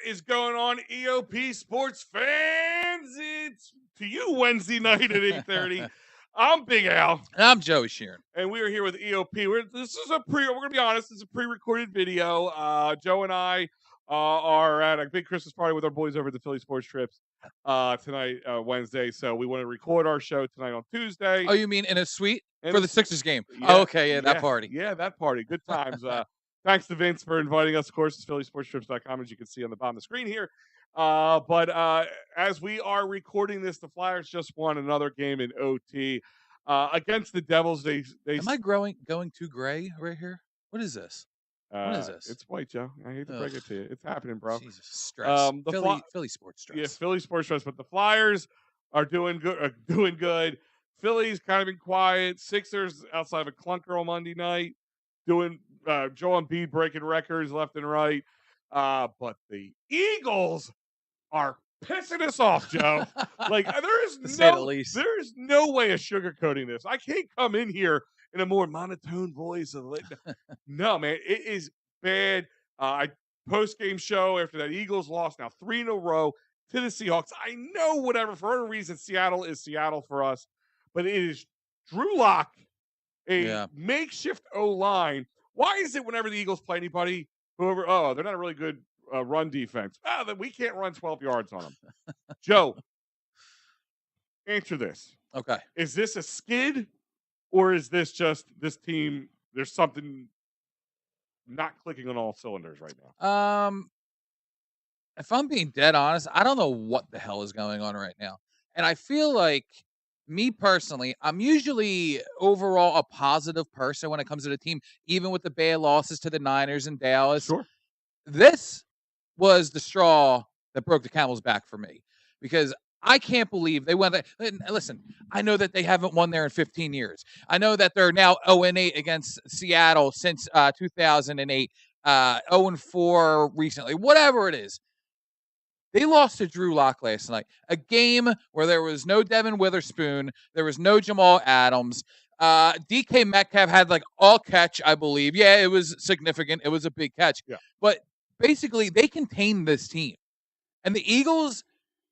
is going on, EoP sports fans? It's to you Wednesday night at 8:30. I'm Big Al. And I'm Joey Sheeran. And we are here with EoP. We're going to be honest, it's a pre-recorded video. Joe and I are at a big Christmas party with our boys over at the Philly Sports Trips tonight, Wednesday. So we want to record our show tonight on Tuesday. Oh, you mean in a suite for the Sixers game? Yeah, oh, okay, that party. Yeah, that party. Good times. Thanks to Vince for inviting us. Of course, it's phillysportstrips.com, as you can see on the bottom of the screen here. But as we are recording this, the Flyers just won another game in OT against the Devils. They Am I going too gray right here? What is this? What is this? It's white, Joe. I hate to break it to you. It's happening, bro. Jesus, stress. Philly sports stress. Yeah, Philly sports stress. But the Flyers are doing good. Philly's kind of been quiet. Sixers outside of a clunker on Monday night, doing Joe Embiid breaking records left and right. But the Eagles are pissing us off, Joe. Like there is no way of sugarcoating this. I can't come in here in a more monotone voice. No, man, it is bad. I post-game show after that Eagles lost now 3 in a row to the Seahawks. I know whatever, for whatever reason, Seattle is Seattle for us. But it is Drew Lock, a makeshift O-line. Why is it whenever the Eagles play anybody, they're not a really good run defense. Then we can't run 12 yards on them. Joe, answer this. Okay. Is this a skid, or is this just this team, there's something not clicking on all cylinders right now? If I'm being dead honest, I don't know what the hell is going on right now. And I feel like, me personally, I'm usually overall a positive person when it comes to the team, even with the bad losses to the Niners and Dallas. Sure. This was the straw that broke the camel's back for me, because I can't believe they went there. Listen, I know that they haven't won there in 15 years. I know that they're now 0-8 against Seattle since 2008, 0-4 recently, whatever it is. They lost to Drew Lock last night, a game where there was no Devin Witherspoon, there was no Jamal Adams. DK Metcalf had all catch, I believe. Yeah, it was significant. It was a big catch. Yeah. But basically, they contained this team. And the Eagles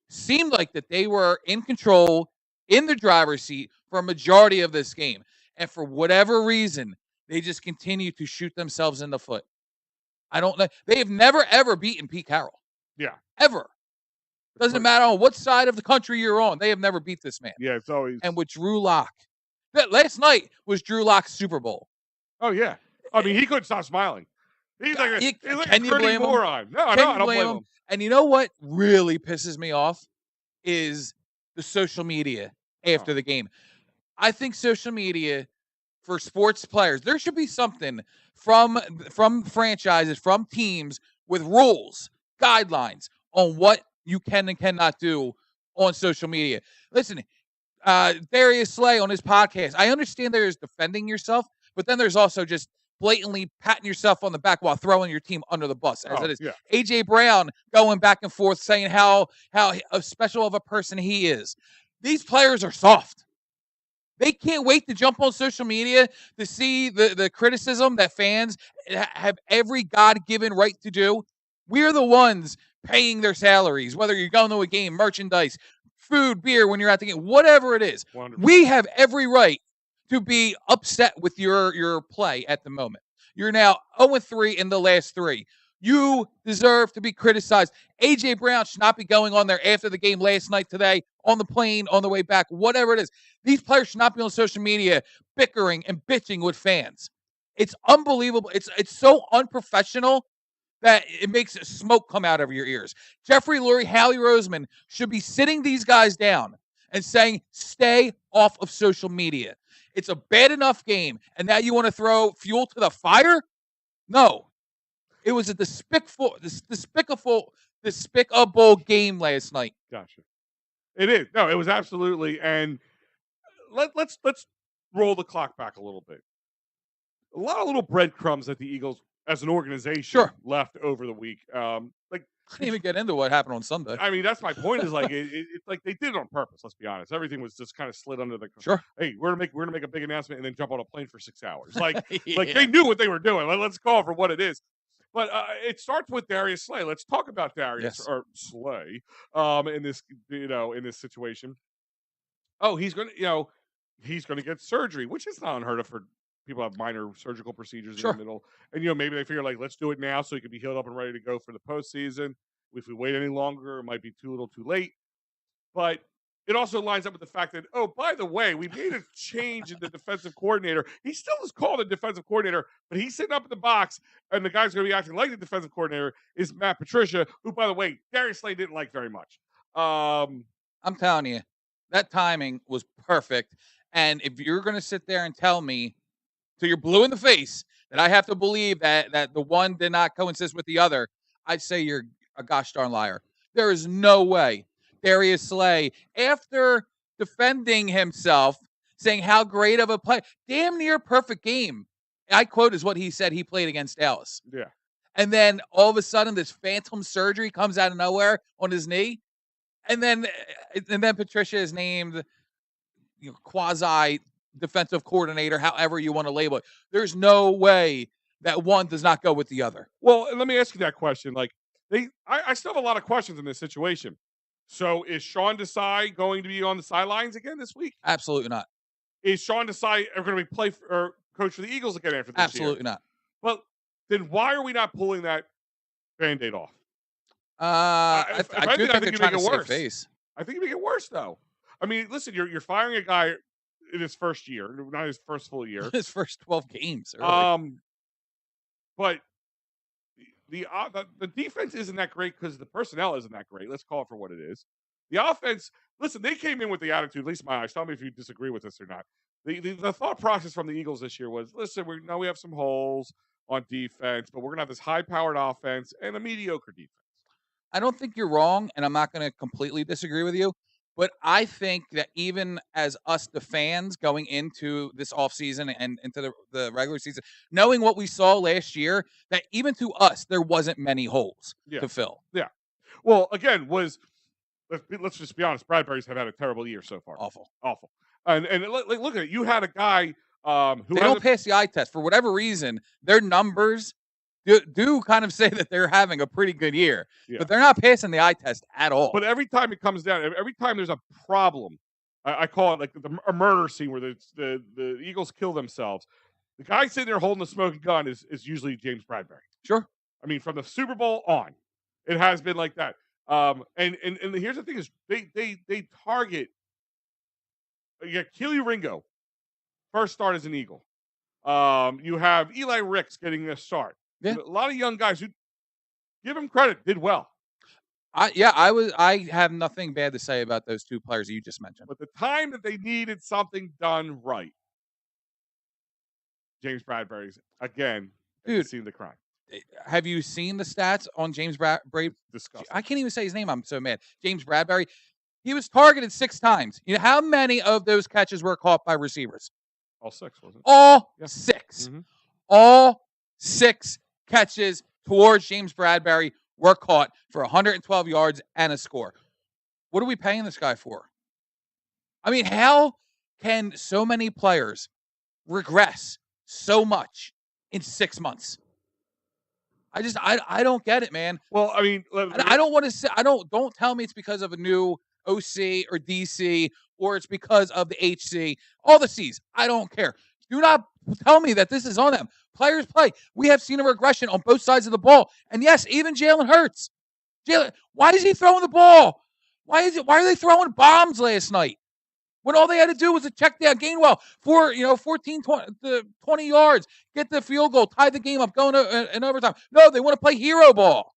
seemed like that they were in control, in the driver's seat for a majority of this game. And for whatever reason, they just continue to shoot themselves in the foot. I don't know. They have never, ever beaten Pete Carroll. Yeah. Ever. Doesn't matter on what side of the country you're on. They have never beat this man. Yeah, it's always. And with Drew Lock. Last night was Drew Lock's Super Bowl. Oh, yeah. I mean, he couldn't stop smiling. He's like a blame moron. No, I don't blame him. And you know what really pisses me off is the social media after the game. I think social media for sports players, there should be something from franchises, from teams with rules, guidelines on what you can and cannot do on social media. Listen, Darius Slay on his podcast, I understand there's defending yourself, but then there's also just blatantly patting yourself on the back while throwing your team under the bus, as it is. Yeah. AJ Brown going back and forth saying how special of a person he is. These players are soft. They can't wait to jump on social media to see the criticism that fans have every God-given right to do. We're the ones paying their salaries, whether you're going to a game, merchandise, food, beer when you're at the game, whatever it is. Wonderful. We have every right to be upset with your play at the moment. You're now 0-3 in the last 3. You deserve to be criticized. AJ Brown should not be going on there after the game last night, today, on the plane, on the way back, whatever it is. These players should not be on social media bickering and bitching with fans. It's unbelievable. It's so unprofessional that it makes smoke come out of your ears. Jeffrey Lurie, Howie Roseman should be sitting these guys down and saying, stay off of social media. It's a bad enough game, and now you want to throw fuel to the fire? No. It was a despicable game last night. Gotcha. It is. No, it was absolutely. And let's roll the clock back a little bit. A lot of little breadcrumbs that the Eagles, as an organization, left over the week. I didn't even get into what happened on Sunday. I mean, that's my point. Is it's like they did it on purpose. Let's be honest. Everything was just kind of slid under the. Sure. Hey, we're gonna make a big announcement and then jump on a plane for 6 hours. Like they knew what they were doing. Let's call it for what it is. But it starts with Darius Slay. Let's talk about Darius Yes. or Slay in this, in this situation. Oh, he's gonna get surgery, which is not unheard of for people who have minor surgical procedures in the Sure. middle. And maybe they figure like, let's do it now so he can be healed up and ready to go for the postseason. If we wait any longer, it might be too little, too late. But it also lines up with the fact that, oh, by the way, we made a change in the defensive coordinator. He still is called a defensive coordinator, but he's sitting up in the box, and the guy's going to be acting like the defensive coordinator is Matt Patricia, who, by the way, Darius Slay didn't like very much. I'm telling you, that timing was perfect. And if you're going to sit there and tell me, till you're blue in the face, that I have to believe that the one did not coincide with the other, I'd say you're a gosh darn liar. There is no way Darius Slay, after defending himself, saying how great of a play, damn near perfect game, I quote is what he said he played against Dallas. Yeah. And then all of a sudden, this phantom surgery comes out of nowhere on his knee. And then Patricia is named quasi defensive coordinator, however you want to label it. There's no way that one does not go with the other. Well, let me ask you that question. Like, I still have a lot of questions in this situation. So, is Sean Desai going to be on the sidelines again this week? Absolutely not. Is Sean Desai going to be or coach for the Eagles again after this year? Absolutely not. Well, then why are we not pulling that Band-Aid off? I do think they're trying to save face. I think you make it worse, though. I mean, listen, you're firing a guy in his first year, not his first full year. His first 12 games. Early. But the defense isn't that great because the personnel isn't that great. Let's call it for what it is. The offense, listen, they came in with the attitude, at least in my eyes. Tell me if you disagree with this or not. The thought process from the Eagles this year was, listen, we have some holes on defense, but we're going to have this high-powered offense and a mediocre defense. I don't think you're wrong, and I'm not going to completely disagree with you. But I think that even as us, the fans, going into this offseason and into the regular season, knowing what we saw last year, that even to us, there wasn't many holes to fill. Yeah. Well, again, let's just be honest, Bradbury's have had a terrible year so far. Awful. And look at it. You had a guy who they don't pass the eye test. For whatever reason, their numbers do kind of say that they're having a pretty good year, but they're not passing the eye test at all. But every time it comes down, every time there's a problem, I call it like a murder scene where the Eagles kill themselves. The guy sitting there holding the smoking gun is usually James Bradbury. Sure. I mean, from the Super Bowl on, it has been like that. And here's the thing: is they target. You got Keely Ringo, first start as an Eagle. You have Eli Ricks getting a start. Yeah. A lot of young guys who, give him credit, did well. I have nothing bad to say about those two players you just mentioned. But the time that they needed something done right, James Bradbury's again, dude, seen the crime. Have you seen the stats on James Bradbury? Disgusting. I can't even say his name. I'm so mad. James Bradbury. He was targeted 6 times. You know how many of those catches were caught by receivers? All 6, wasn't it? All 6. Mm-hmm. All 6 catches towards James Bradbury were caught for 112 yards and a score. What are we paying this guy for? I mean, how can so many players regress so much in 6 months? I don't get it, man. Well, I mean, I don't want to say, don't tell me it's because of a new OC or DC or it's because of the HC. All the C's. I don't care. Do not tell me that this is on them. Players play. We have seen a regression on both sides of the ball. And yes, even Jalen Hurts. Why is he throwing the ball? Why are they throwing bombs last night? When all they had to do was a check down Gainwell for 14, 20 yards, get the field goal, tie the game up, going in overtime. No, they want to play hero ball.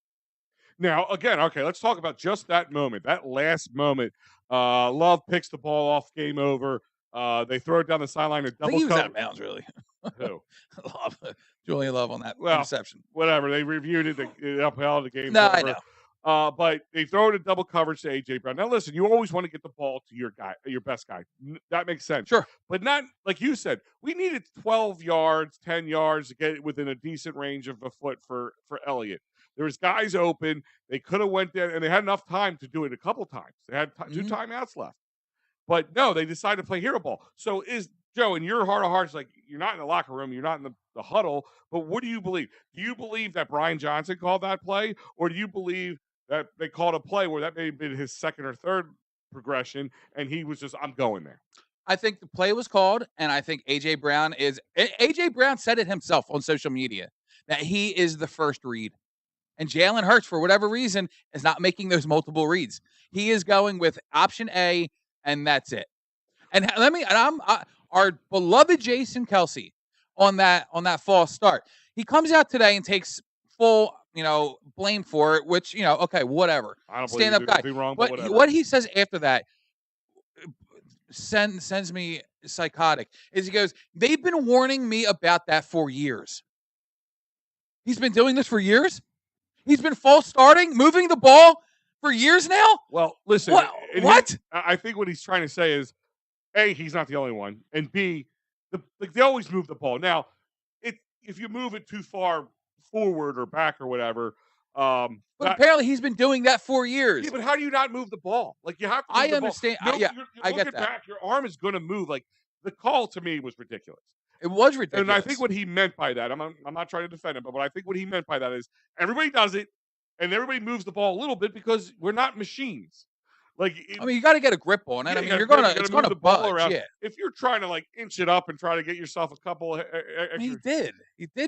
Now, again, okay, let's talk about just that moment, that last moment. Love picks the ball off, game over. They throw it down the sideline. A double I think he was out of bounds, really. Who? Julian Love on that interception. Whatever. They reviewed it. They upheld the game. No, I know. But they throw it in double coverage to A.J. Brown. Now, listen, you always want to get the ball to your guy, your best guy. That makes sense. Sure. But not, like you said, we needed 12 yards, 10 yards to get it within a decent range of a foot for Elliott. There was guys open. They could have went there, and they had enough time to do it a couple times. They had 2 timeouts left. But no, they decided to play hero ball. So is Joe, in your heart of hearts, like you're not in the locker room, you're not in the huddle, but what do you believe? Do you believe that Brian Johnson called that play, or do you believe that they called a play where that may have been his second or third progression, and he was just, I'm going there? I think the play was called, and I think AJ Brown said it himself on social media that he is the first read. And Jalen Hurts, for whatever reason, is not making those multiple reads. He is going with option A, and that's it. And our beloved Jason Kelsey on that false start. He comes out today and takes full, blame for it, which, okay, whatever. I don't Stand believe up he did guy. anything wrong, But whatever. what he says after that sends me psychotic. Is he goes, they've been warning me about that for years. He's been doing this for years. He's been false starting, moving the ball for years now. Well, listen. What? I think what he's trying to say is, A, he's not the only one, and B, they always move the ball. Now, if you move it too far forward or back or whatever, but apparently he's been doing that for years. Yeah, but how do you not move the ball? Like, you have to. I understand. No, yeah, I get that. Back, your arm is going to move. Like, the call to me was ridiculous. It was ridiculous. And I think what he meant by that, I'm not trying to defend him, but what I think what he meant by that is everybody does it, and everybody moves the ball a little bit because we're not machines. Like, you got to get a grip on it. Yeah, it's gonna ball around. Yeah. If you're trying to like inch it up and try to get yourself a couple, he did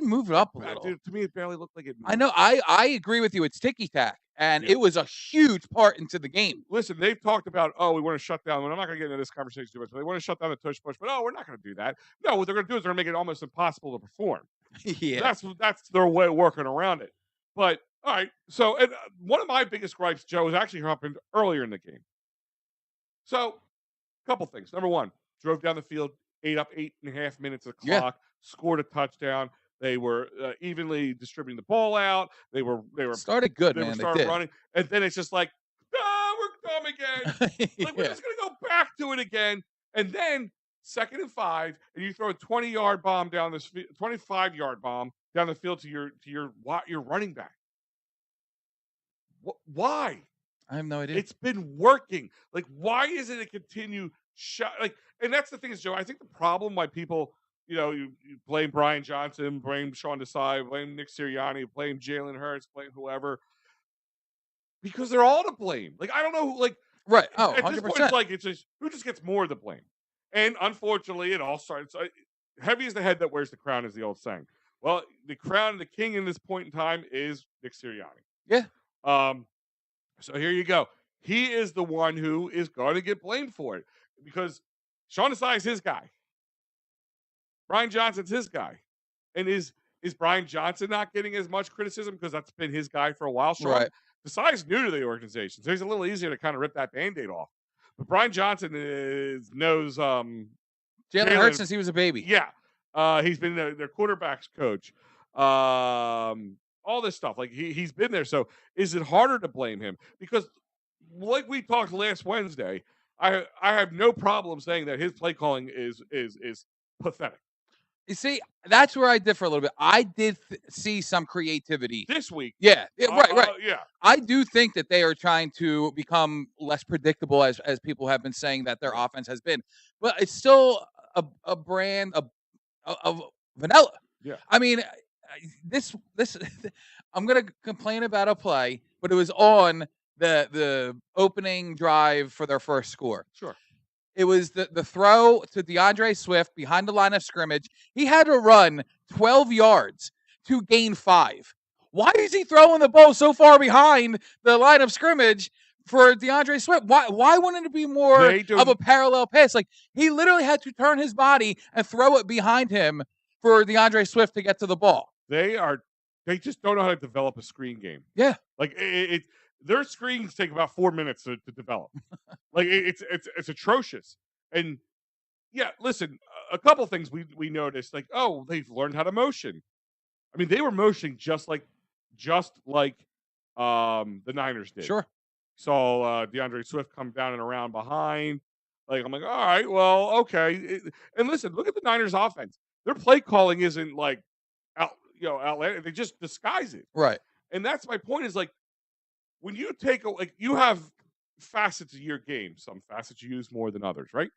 move it up a little. Dude, to me, it barely looked like it moved. I know. I agree with you. It's ticky tack, and it was a huge part into the game. Listen, they've talked about, we want to shut down. And I'm not going to get into this conversation too much, but they want to shut down the tush push. But we're not going to do that. No, what they're going to do is they're going to make it almost impossible to perform. Yeah, that's their way of working around it. But all right, so and one of my biggest gripes, Joe, has actually happened earlier in the game. So, a couple things. Number one, drove down the field, ate up 8.5 minutes of clock, scored a touchdown. They were evenly distributing the ball out. They were started good, they man. Started running, and then it's just like, we're dumb again. Like, we're just gonna go back to it again. And then 2nd and 5, and you throw a 20-yard bomb down this 25-yard bomb down the field to your running back. Why? I have no idea. It's been working. Like, why isn't it continue shot? Like, and that's the thing is, Joe, I think the problem why people, you blame Brian Johnson, blame Sean Desai, blame Nick Sirianni, blame Jalen Hurts, blame whoever, because they're all to blame. Like, I don't know, like, right? Oh, at 100%. this point, it's like it's just who just gets more of the blame. And unfortunately, it all starts. Heavy is the head that wears the crown, is the old saying. Well, the crown of the king in this point in time is Nick Sirianni. Yeah. So here you go. He is the one who is going to get blamed for it because Sean Desai is his guy. Brian Johnson's his guy. And is Brian Johnson not getting as much criticism because that's been his guy for a while? Sean, right. Desai's new to the organization, so he's a little easier to kind of rip that Band-Aid off. But Brian Johnson knows Jalen Hurts since he was a baby. Yeah. He's been their quarterback's coach. All this stuff. Like, he's been there. So is it harder to blame him? Because like we talked last Wednesday, I have no problem saying that his play calling is pathetic. You see, that's where I differ a little bit. I did see some creativity this week. Yeah, right. Yeah. I do think that they are trying to become less predictable as people have been saying that their offense has been. But it's still a brand of vanilla. Yeah. I mean, this I'm going to complain about a play, but it was on the opening drive for their first score. Sure. It was the throw to DeAndre Swift behind the line of scrimmage. He had to run 12 yards to gain 5. Why is he throwing the ball so far behind the line of scrimmage for DeAndre Swift? Why wouldn't it be more of a parallel pass? Like, he literally had to turn his body and throw it behind him for DeAndre Swift to get to the ball. They just don't know how to develop a screen game. Yeah. Like, their screens take about 4 minutes to develop. Like, it's atrocious. And yeah, listen, a couple things we noticed, like, they've learned how to motion. I mean, they were motioning just like the Niners did. Sure. Saw DeAndre Swift come down and around behind. Like, I'm like, all right, well, okay. And listen, look at the Niners offense. Their play calling isn't like outlandish. They just disguise it. Right. And that's my point is, like, when you take you have facets of your game, some facets you use more than others, right?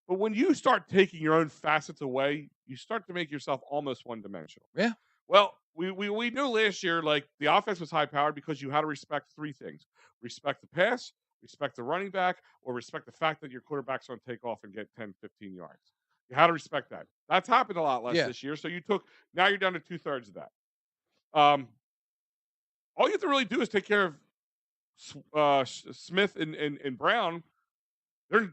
But when you start taking your own facets away, you start to make yourself almost one-dimensional. Yeah. Well, we knew last year, like, the offense was high-powered because you had to respect three things: respect the pass, respect the running back, or respect the fact that your quarterback's going to take off and get 10, 15 yards. You had to respect that. That's happened a lot less Yeah. this year. So now you're down to 2/3 of that. Um, all you have to really do is take care of Smith and Brown. They're,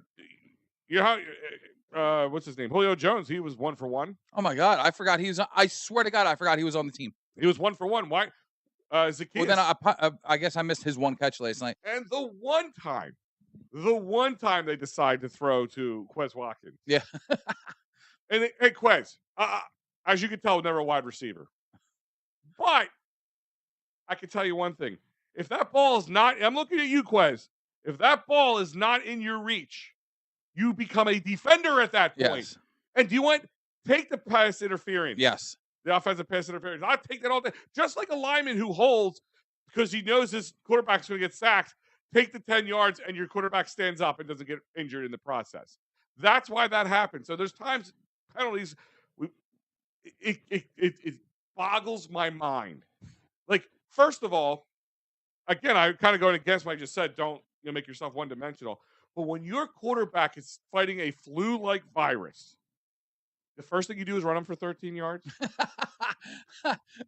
you know, what's his name? Julio Jones. He was 1 for 1. Oh my God, I forgot he was. I swear to God, I forgot he was on the team. He was 1 for 1. Why? Zacchaeus. Well, then I guess I missed his one catch last night. And the one time they decide to throw to Quez Watkins. Yeah. And hey, Quez, as you can tell, never a wide receiver. But I can tell you one thing. If that ball is not, I'm looking at you, Quez. If that ball is not in your reach, you become a defender at that point. Yes. And do you want, take the pass interference? Yes. The offensive pass interference. I'll take that all day. Just like a lineman who holds because he knows his quarterback's going to get sacked, take the 10 yards and your quarterback stands up and doesn't get injured in the process. That's why that happens. So there's times penalties, it boggles my mind. Like, first of all, again, I'm kind of going against what I just said. Don't make yourself one-dimensional. But when your quarterback is fighting a flu-like virus, the first thing you do is run him for 13 yards.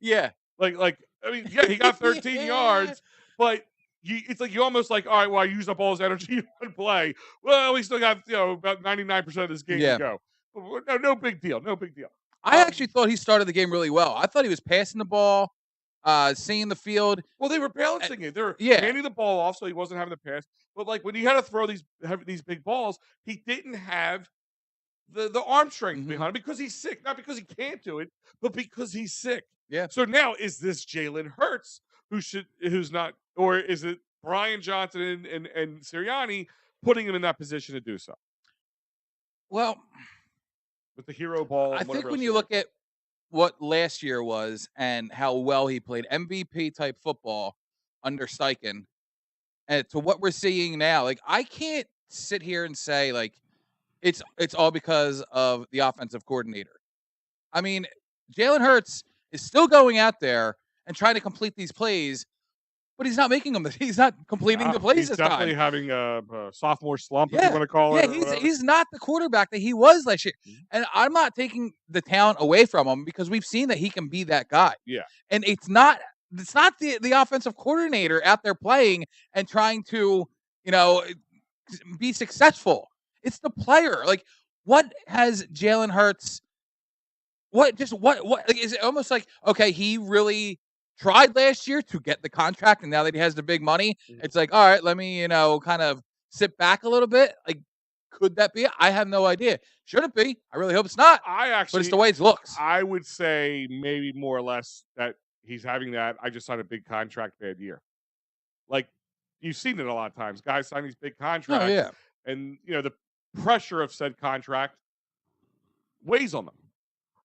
Yeah. Like I mean, yeah, he got 13 Yeah. yards, but it's like you almost like, all right, well, I used up all his energy in one play. Well, we still got about 99% of this game to go. No big deal. No big deal. I actually thought he started the game really well. I thought he was passing the ball, seeing the field. Well, they were balancing it. They were Yeah. handing the ball off, so he wasn't having to pass. But like when he had to throw these big balls, he didn't have the arm strength behind him because he's sick. Not because he can't do it, but because he's sick. Yeah. So now is this Jalen Hurts who's not, or is it Brian Johnson and Sirianni putting him in that position to do so? Well, with the hero ball. I think when you look at what last year was and how well he played MVP type football under Steichen, and to what we're seeing now, like I can't sit here and say like it's all because of the offensive coordinator. I mean, Jalen Hurts is still going out there and trying to complete these plays, but he's not making them. He's not completing the plays this time. He's definitely having a sophomore slump, if you want to call it. Yeah, he's not the quarterback that he was last year. And I'm not taking the talent away from him because we've seen that he can be that guy. Yeah. And it's not the offensive coordinator out there playing and trying to, be successful. It's the player. Like, what has Jalen Hurts? What like, is it almost like, okay, he really tried last year to get the contract, and now that he has the big money, it's like, all right, let me, kind of sit back a little bit. Like, could that be it? I have no idea. Should it be? I really hope it's not. But it's the way it looks. I would say maybe more or less that he's having that. I just signed a big contract, bad year. Like, you've seen it a lot of times. Guys sign these big contracts. Oh, yeah. And, the pressure of said contract weighs on them.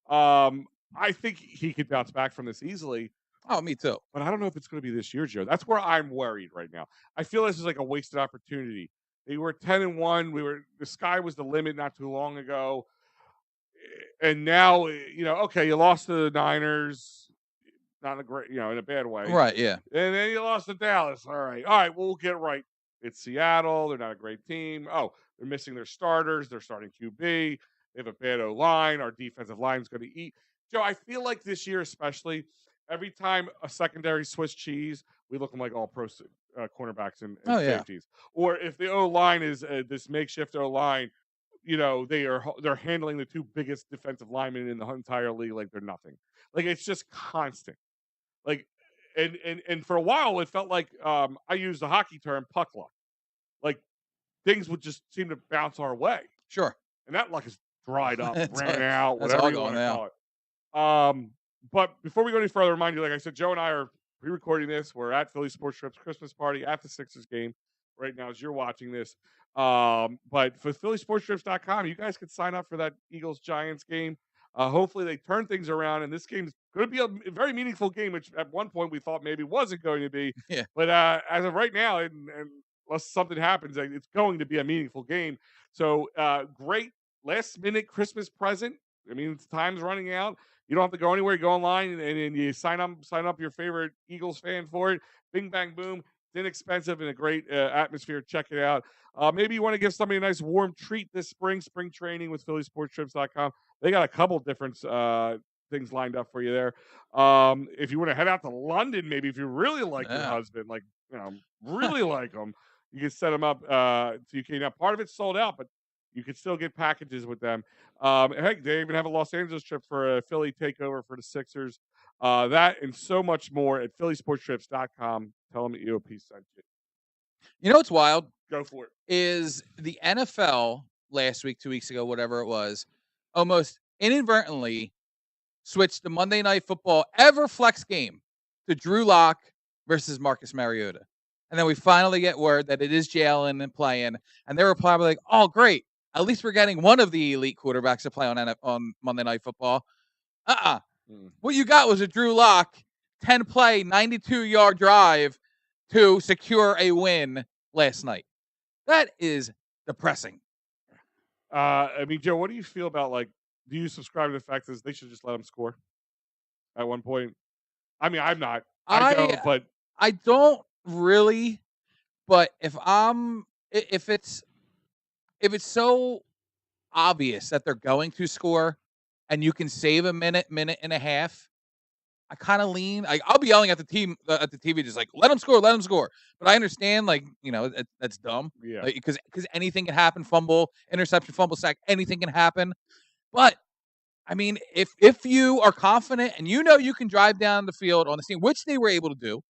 I think he could bounce back from this easily. Oh, me too. But I don't know if it's going to be this year, Joe. That's where I'm worried right now. I feel this is like a wasted opportunity. They were 10-1. The sky was the limit not too long ago. And now, okay, you lost to the Niners. Not in a great, in a bad way. Right, yeah. And then you lost to Dallas. All right, well, we'll get right. It's Seattle. They're not a great team. Oh, they're missing their starters. They're starting QB. They have a bad O-line. Our defensive line is going to eat. Joe, I feel like this year especially, every time a secondary Swiss cheese, we look like all pro cornerbacks and safeties. Or if the O-line is this makeshift O-line, they're handling the two biggest defensive linemen in the entire league like they're nothing. Like, it's just constant. Like, and for a while it felt like I used the hockey term puck luck. Like, things would just seem to bounce our way. Sure. And that luck is dried up, ran out, whatever you want to call it. But before we go any further, remind you, like I said, Joe and I are pre-recording this. We're at Phillies Sports Trips Christmas party at the Sixers game right now as you're watching this. But for phillysportstrips.com, you guys can sign up for that Eagles-Giants game. Hopefully they turn things around, and this game is going to be a very meaningful game, which at one point we thought maybe wasn't going to be. Yeah. But as of right now, and unless something happens, it's going to be a meaningful game. So great last minute Christmas present. I mean, time's running out. You don't have to go anywhere. You go online and you sign up your favorite Eagles fan for it. Bing, bang, boom. It's inexpensive and a great atmosphere. Check it out. Maybe you want to give somebody a nice warm treat this spring training with PhillySportsTrips.com. They got a couple different things lined up for you there. If you want to head out to London, maybe if you really like your husband, like, really like him, you can set him up to UK. Now, part of it's sold out, but you can still get packages with them. Heck, they even have a Los Angeles trip for a Philly takeover for the Sixers. That and so much more at PhillySportsTrips.com. Tell them EoP sent you. You know what's wild? Go for it. Is the NFL last week, 2 weeks ago, whatever it was, almost inadvertently switched the Monday Night Football Everflex game to Drew Lock versus Marcus Mariota. And then we finally get word that it is Jalen and playing. And they were probably like, oh, great. At least we're getting one of the elite quarterbacks to play on Monday Night Football. What you got was a Drew Lock 10-play, 92-yard drive to secure a win last night. That is depressing. I mean, Joe, what do you feel about, like, do you subscribe to the fact that they should just let them score at one point? I mean, I'm not. I don't, but I don't really. But if it's so obvious that they're going to score and you can save a minute and a half, I kind of lean. I'll be yelling at the team at the TV, just like, let them score. But I understand, like, that's dumb. Yeah. Because anything can happen. Fumble, interception, fumble, sack, anything can happen. But I mean, if you are confident and you can drive down the field on the team, which they were able to do,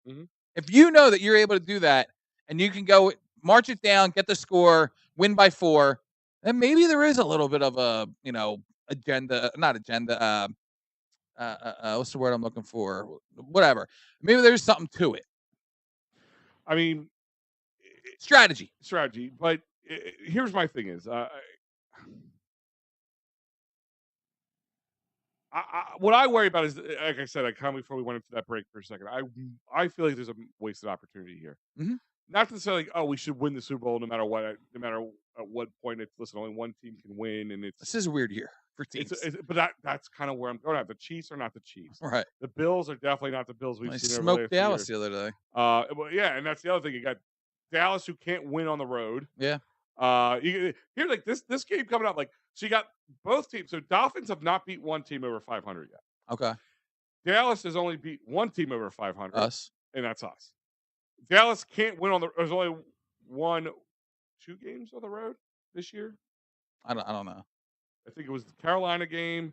if you know that you're able to do that and you can go march it down, get the score, win by 4, then maybe there is a little bit of a not agenda. What's the word I'm looking for? Whatever. Maybe there's something to it. I mean, strategy. But here's my thing is, what I worry about is, like I said, I kind of before we went into that break for a second, I feel like there's a wasted opportunity here. Not to say like, oh, we should win the Super Bowl no matter what, at what point. It's, listen, only one team can win, and this is a weird year for teams. But that's kind of where I'm going at. The Chiefs are not the Chiefs, right? The Bills are definitely not the Bills we've seen. Smoked Dallas the other day. Well, yeah, and that's the other thing. You got Dallas, who can't win on the road. Yeah. Here, like this game coming up, like, so you got both teams. So Dolphins have not beat one team over 500 yet. Okay. Dallas has only beat one team over 500. Us. And that's us. Dallas can't win there's only won 2 games on the road this year. I don't know. I think it was the Carolina game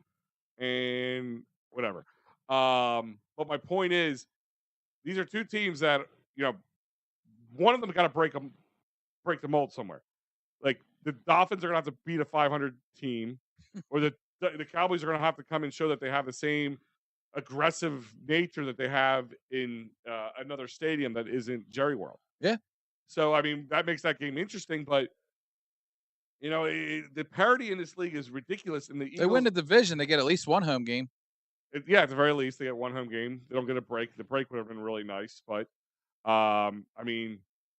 and whatever. But my point is, these are 2 teams that, one of them got to break the mold somewhere. Like, the Dolphins are going to have to beat a 500 team, or the Cowboys are going to have to come and show that they have the same aggressive nature that they have in another stadium that isn't Jerry World. Yeah. So, I mean, that makes that game interesting, but, the parity in this league is ridiculous. And they win the division, they get at least one home game. At the very least, they get one home game. They don't get a break. The break would have been really nice, but, I mean,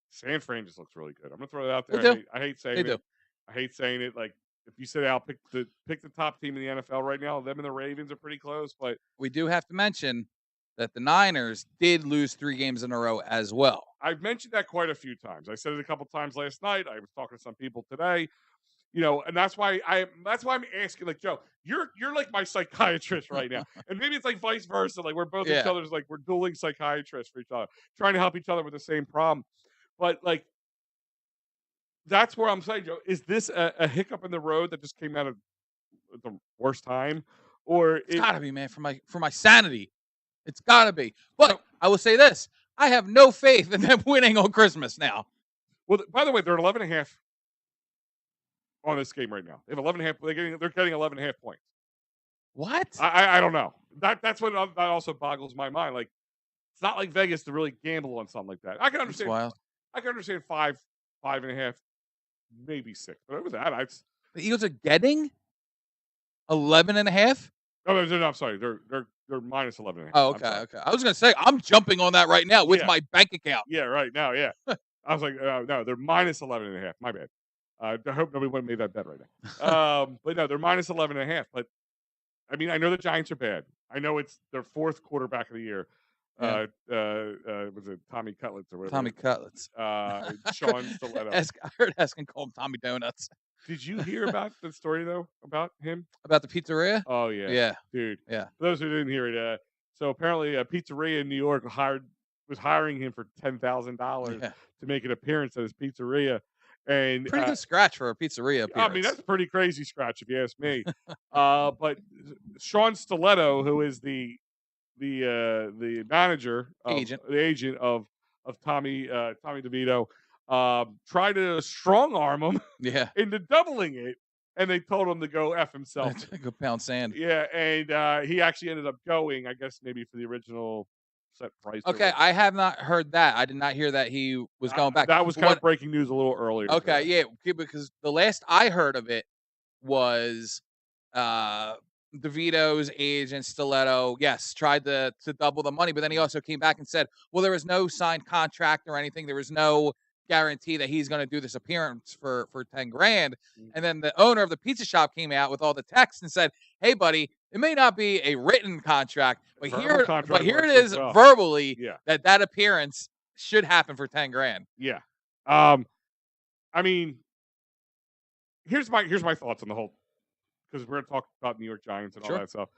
San Fran just looks really good. I'm gonna throw that out there. I hate saying it. I hate saying it. Like, if you said, Al, pick the top team in the NFL right now, them and the Ravens are pretty close. But we do have to mention that the Niners did lose 3 games in a row as well. I've mentioned that quite a few times. I said it a couple times last night. I was talking to some people today. And that's why I'm asking, like, Joe, you're like my psychiatrist right now. And maybe it's like vice versa. Like, we're both each other's, like, we're dueling psychiatrists for each other, trying to help each other with the same problem. But, like, that's where I'm saying, Joe, is this a hiccup in the road that just came out of the worst time? Or it's gotta be, man, for my sanity. It's gotta be. But I will say this. I have no faith in them winning on Christmas now. Well, by the way, they're 11.5 on this game right now. They have 11.5. They're getting 11.5 points. What? I don't know. That's what that also boggles my mind. Like, it's not like Vegas to really gamble on something like that. I can understand. Wild. I can understand 5.5, maybe 6. But over that, the Eagles are getting 11.5. Oh, no, I'm sorry. They're minus 11.5. Oh, okay. I was gonna say I'm jumping on that right now with my bank account. Yeah, right now. Yeah. I was like, no, they're minus 11.5. My bad. I hope nobody would have made that bet right now. But no, they're minus 11.5. But I mean, I know the Giants are bad. I know it's their fourth quarterback of the year. Yeah. Was it Tommy Cutlets or whatever? Tommy Cutlets. Sean Stiletto. I heard asking call him Tommy Donuts. Did you hear about the story though about him? About the pizzeria? Oh yeah, Yeah. dude. Yeah. For those who didn't hear it, so apparently a pizzeria in New York was hiring him for $10,000 Yeah. to make an appearance at his pizzeria, and Pretty good scratch for a pizzeria appearance. I mean, that's a pretty crazy scratch if you ask me. But Sean Stiletto, who is the manager, the agent of Tommy DeVito, tried to strong arm him into doubling it, and they told him to go F himself. Go pound sand. Yeah, and he actually ended up going, I guess maybe for the original set price. Okay, I have not heard that. I did not hear that he was going back. That was kind of breaking news a little earlier. Okay, yeah, because the last I heard of it was DeVito's agent Stiletto, yes, tried to double the money, but then he also came back and said, well, there was no signed contract or anything. There was no guarantee that he's going to do this appearance for 10 grand. And then the owner of the pizza shop came out with all the text and said, hey, buddy, it may not be a written contract, but here it is verbally that appearance should happen for 10 grand. Yeah. I mean, here's my thoughts on the whole, because we're going to talk about New York Giants and all that stuff.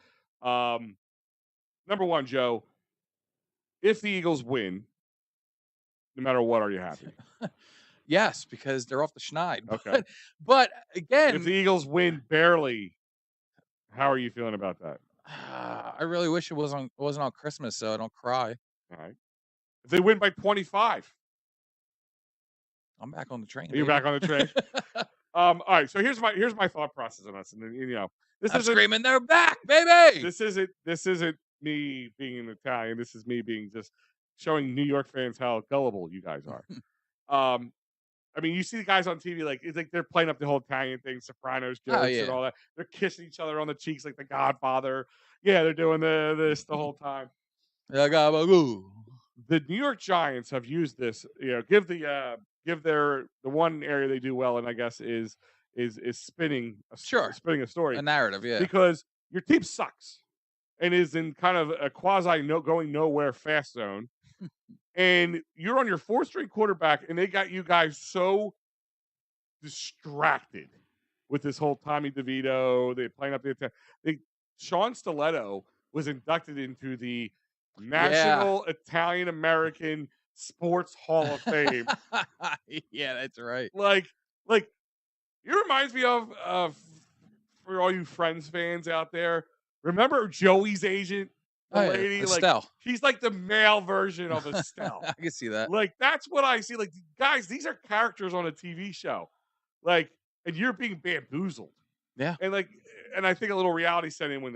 Number one, Joe, if the Eagles win, no matter what, are you happy? Yes, because they're off the schneid. Okay. But again, if the Eagles win barely, how are you feeling about that? I really wish it wasn't on Christmas, so I don't cry. All right. If they win by 25, I'm back on the train. You're back on the train. All right. So here's my thought process on this, and this is screaming, they're back, baby. This isn't me being an Italian. This is me being just showing New York fans how gullible you guys are. I mean, you see the guys on TV, it's like they're playing up the whole Italian thing, Sopranos jokes and all that. They're kissing each other on the cheeks like the Godfather. Yeah, they're doing this the whole time. The New York Giants have used this, give the one area they do well, and I guess is spinning a story, a narrative, because your team sucks and is in kind of a quasi going nowhere fast zone. And you're on your fourth-string quarterback, and they got you guys so distracted with this whole Tommy DeVito. They're playing up the attack. Sean Stiletto was inducted into the National Italian American Sports Hall of Fame. Yeah, that's right. Like it reminds me of for all you Friends fans out there. Remember Joey's agent? The lady, Estelle. She's like the male version of Estelle. I can see that. That's what I see. Guys, these are characters on a TV show. And you're being bamboozled. Yeah. And I think a little reality set in when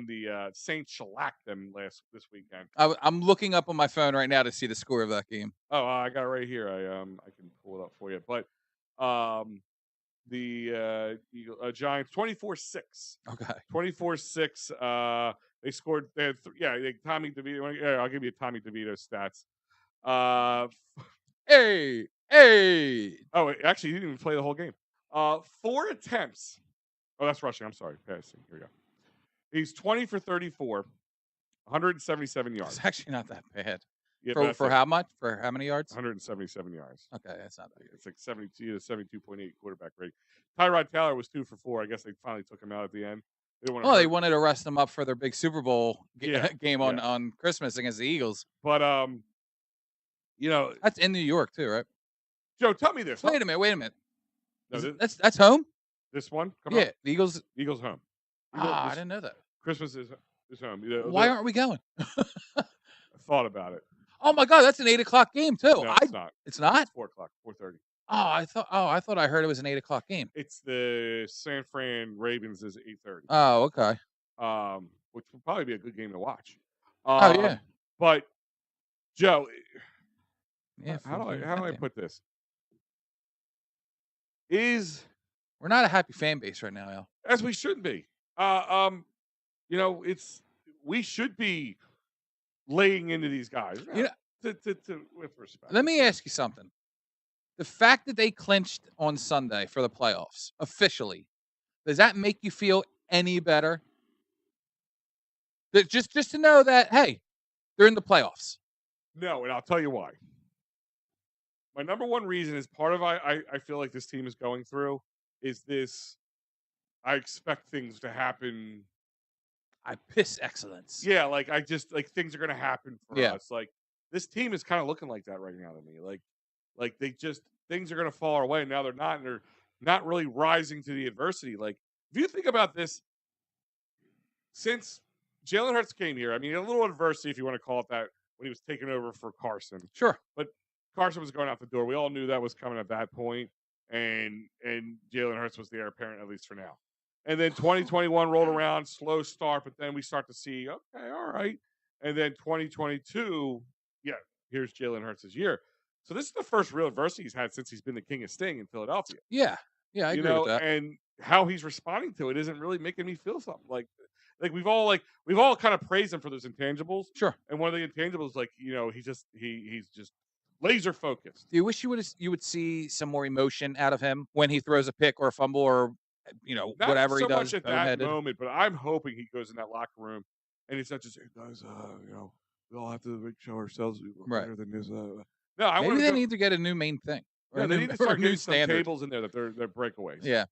the Saints shellacked them this weekend. I'm looking up on my phone right now to see the score of that game. Oh, I got it right here. I can pull it up for you. But the Giants 24-6. Okay. 24-6. They scored. They had Tommy DeVito. Yeah, I'll give you Tommy DeVito stats. Hey. Oh, actually, he didn't even play the whole game. 4 attempts. Oh, that's rushing. I'm sorry. Passing. Here we go. He's 20 for 34, 177 yards. It's actually not that bad. Yeah, for how much? For how many yards? 177 yards. Okay, that's not bad. It's like 72.8 quarterback rating. Tyrod Taylor was 2 for 4. I guess they finally took him out at the end. They wanted to rest them up for their big Super Bowl game on Christmas against the Eagles. But that's in New York too, right? Joe, tell me this. Wait a minute. No, that's home. This one, come on. The Eagles home. I didn't know that. Christmas is home. Why aren't we going? I thought about it. Oh my God, that's an 8:00 game too. No, it's not. It's not. It's 4:00, 4:30. I thought I heard it was an 8:00 game. It's the San Fran Ravens is 8:30. Oh, okay. Which would probably be a good game to watch. But Joe, how do I put this? We're not a happy fan base right now, Al. As we shouldn't be. We should be laying into these guys with respect. Let me ask you something. The fact that they clinched on Sunday for the playoffs officially, does that make you feel any better? Just to know that, hey, they're in the playoffs. No, and I'll tell you why. My number one reason is part of I feel like this team is going through is this. I expect things to happen. I piss excellence. Yeah, like I just like things are gonna happen for Yeah. us. Like this team is kind of looking like that right now to me. Like they just things are gonna fall our way. Now they're not, and they're not really rising to the adversity. Like if you think about this, since Jalen Hurts came here, I mean a little adversity if you want to call it that when he was taking over for Carson. Sure. But Carson was going out the door. We all knew that was coming at that point, and Jalen Hurts was the heir apparent at least for now. And then 2021 rolled around, slow start, but then we start to see, okay, all right. And then 2022, yeah, here's Jalen Hurts' year. So this is the first real adversity he's had since he's been the king of Sting in Philadelphia. Yeah. Yeah, I agree with that. And how he's responding to it isn't really making me feel something we've all kind of praised him for those intangibles. Sure. And one of the intangibles, he's just laser focused. Do you wish you would see some more emotion out of him when he throws a pick or a fumble or Not whatever so he does? much at that moment, but I'm hoping he goes in that locker room and it's not just, hey guys, we all have to show ourselves we're better than this. No, Maybe they need to get a new main thing. Yeah, they need to start getting some tables in there that they're breakaways. Yeah.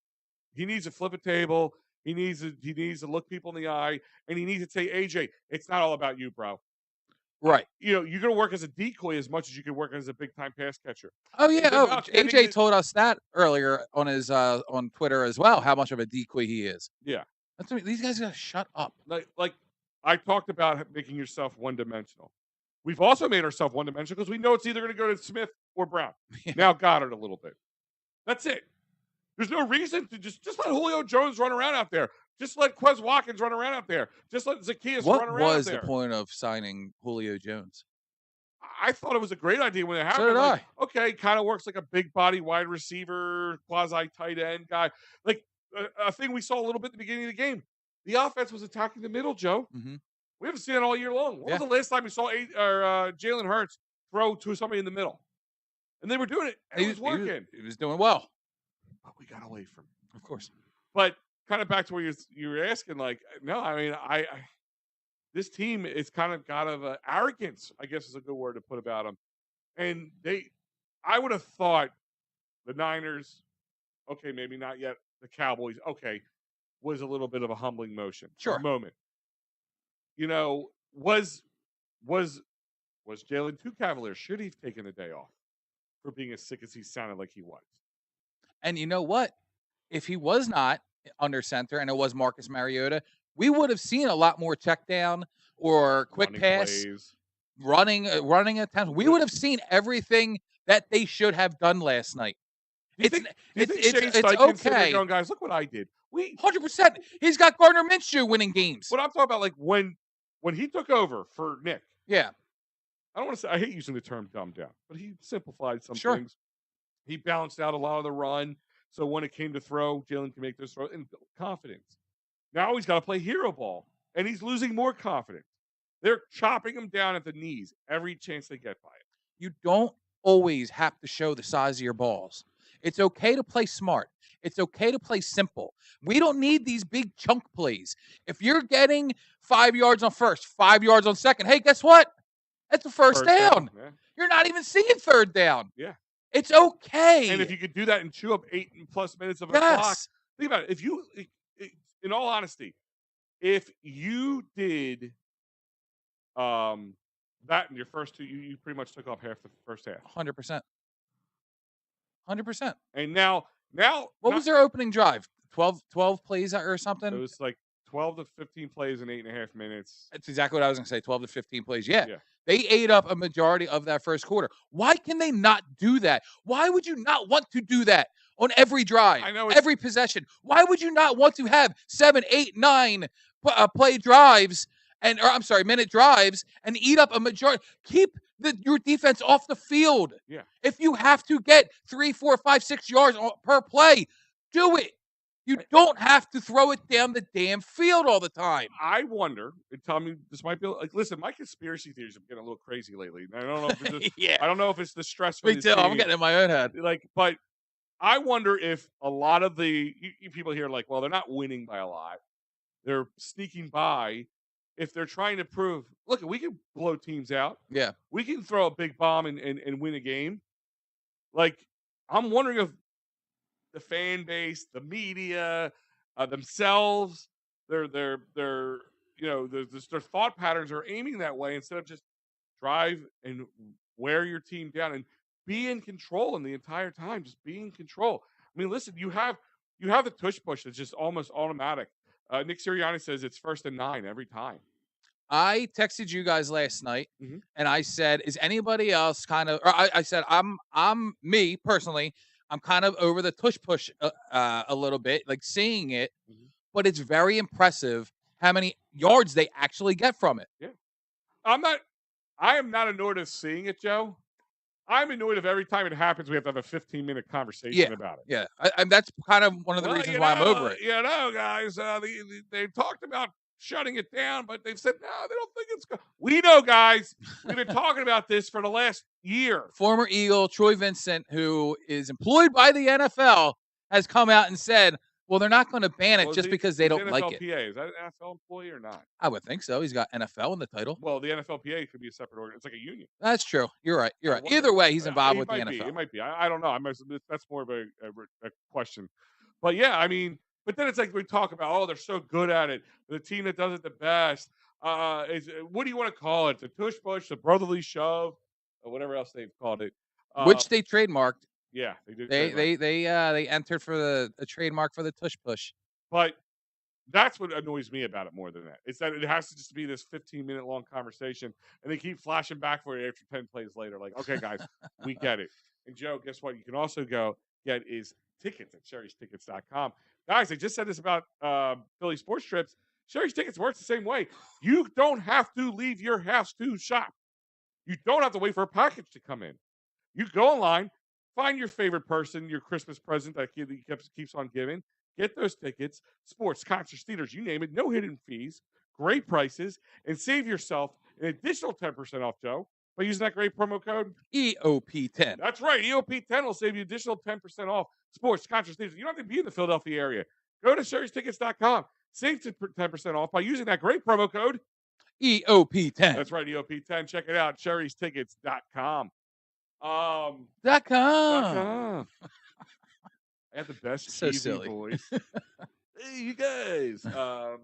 He needs to flip a table. He needs to look people in the eye, and he needs to say, AJ, it's not all about you, bro. Right. You're going to work as a decoy as much as you can work as a big time pass catcher. Oh yeah. AJ told us that earlier on his on Twitter as well. How much of a decoy he is. Yeah. These guys gotta shut up. Like I talked about making yourself one dimensional. We've also made ourselves one dimensional because we know it's either going to go to Smith or Brown. Yeah. Now Goddard a little bit. That's it. There's no reason to just let Julio Jones run around out there. Just let Quez Watkins run around out there. Just let Zacchaeus run around out there. What was the point of signing Julio Jones? I thought it was a great idea when it happened. So did I. Okay, kind of works like a big body wide receiver, quasi tight end guy. Like a thing we saw a little bit at the beginning of the game. The offense was attacking the middle, Joe. Mm-hmm. We haven't seen it all year long. When was the last time we saw Jalen Hurts throw to somebody in the middle? And they were doing it. And it was working. He was doing well. But we got away from it. Of course. But kind of back to where you were asking, no, I mean, I this team is kind of got of arrogance, I guess is a good word to put about them. And I would have thought the Niners, okay, maybe not yet. The Cowboys, okay, was a little bit of a humbling moment. Was Jalen too cavalier? Should he have taken the day off for being as sick as he sounded like he was? And you know what? If he was not under center and it was Marcus Mariota, we would have seen a lot more check down or quick pass, running attempts. We would have seen everything that they should have done last night. It's okay. Going, guys, look what I did. 100%. He's got Gardner Minshew winning games. What I'm talking about, like when he took over for Nick. Yeah. I don't want to say, I hate using the term dumbed down, but he simplified some things. He balanced out a lot of the run. So when it came to throw, Jalen can make those throws and confidence. Now he's got to play hero ball, and he's losing more confidence. They're chopping him down at the knees every chance they get by it. You don't always have to show the size of your balls. It's okay to play smart. It's okay to play simple. We don't need these big chunk plays. If you're getting 5 yards on first, 5 yards on second, hey, guess what? That's a first down. Yeah. You're not even seeing third down. Yeah. It's okay. And if you could do that and chew up 8+ minutes of a clock, think about it. In all honesty, if you did that in your first two, you pretty much took off half the first half. 100%. 100%. And now, what was their opening drive? 12 plays or something? It was like 12 to 15 plays in 8.5 minutes. That's exactly what I was going to say. 12 to 15 plays. Yeah. They ate up a majority of that first quarter. Why can they not do that? Why would you not want to do that on every drive, every possession? Why would you not want to have 7, 8, 9 play drives minute drives and eat up a majority? Keep your defense off the field. Yeah. If you have to get 3, 4, 5, 6 yards per play, do it. You don't have to throw it down the damn field all the time. I wonder, and tell me this might be like, listen, my conspiracy theories have been a little crazy lately. I don't know if it's just, Yeah, I don't know if it's the stress from me this too. I'm team, getting in my own head. like, but I wonder if a lot of the you people here are like, well, they're not winning by a lot, they're sneaking by. If they're trying to prove, look, we can blow teams out, Yeah. we can throw a big bomb and win a game. Like, I'm wondering if the fan base, the media, themselves, their their thought patterns are aiming that way instead of just drive and wear your team down and be in control in the entire time. Just be in control. I mean, listen, you have the tush push that's just almost automatic. Nick Sirianni says it's 1st and 9 every time. I texted you guys last night, Mhm. and I said, "Is anybody else kind of?" Or I said, "I'm me personally. I'm kind of over the tush push a little bit, like seeing it, Mhm. but it's very impressive how many yards they actually get from it." Yeah, I'm not. I am not annoyed of seeing it, Joe. I'm annoyed of every time it happens. We have to have a 15-minute conversation Yeah, about it. yeah, and that's kind of one of the Well, reasons why I'm over it. guys, they talked about shutting it down, but they've said no, they don't think it's good. We know, guys. We've been talking about this for the last year. Former Eagle Troy Vincent, who is employed by the NFL, has come out and said, "Well, they're not going to ban it Well, just because they he's don't like it." NFLPA. Is that an NFL employee or not? I would think so. He's got NFL in the title. Well, the NFLPA could be a separate organ. It's like a union. That's true. You're right. You're I right. wonder. Either way, he's involved It with the might be. It NFL. might be. I don't know. That's more of a question. But yeah, I mean, but then it's like we talk about, oh, they're so good at it. The team that does it the best. Is what do you want to call it? The tush push, the brotherly shove, or whatever else they've called it. Which they trademarked. Yeah, they did. They entered for the trademark for the tush push. But that's what annoys me about it more than that. It's that it has to just be this 15-minute long conversation, and they keep flashing back for it after 10 plays later. Like, okay, guys, we get it. And Joe, guess what? You can also go get is tickets at sherrystickets.com. Guys, I just said this about Philly sports trips. Sherry's Tickets works the same way. You don't have to leave your house to shop. You don't have to wait for a package to come in. You go online, find your favorite person, your Christmas present that keeps on giving. Get those tickets, sports, concerts, theaters, you name it. No hidden fees, great prices, and save yourself an additional 10% off, Joe, by using that great promo code. EoP10. That's right. EOP10 will save you additional 10% off sports, concerts, theaters. You don't have to be in the Philadelphia area. Go to sherrystickets.com. Save 10% off by using that great promo code. EoP10. That's right, EOP10. Check it out, sherrystickets.com. .com. .com. I have the best So cheesy silly. voice. Hey, you guys. No,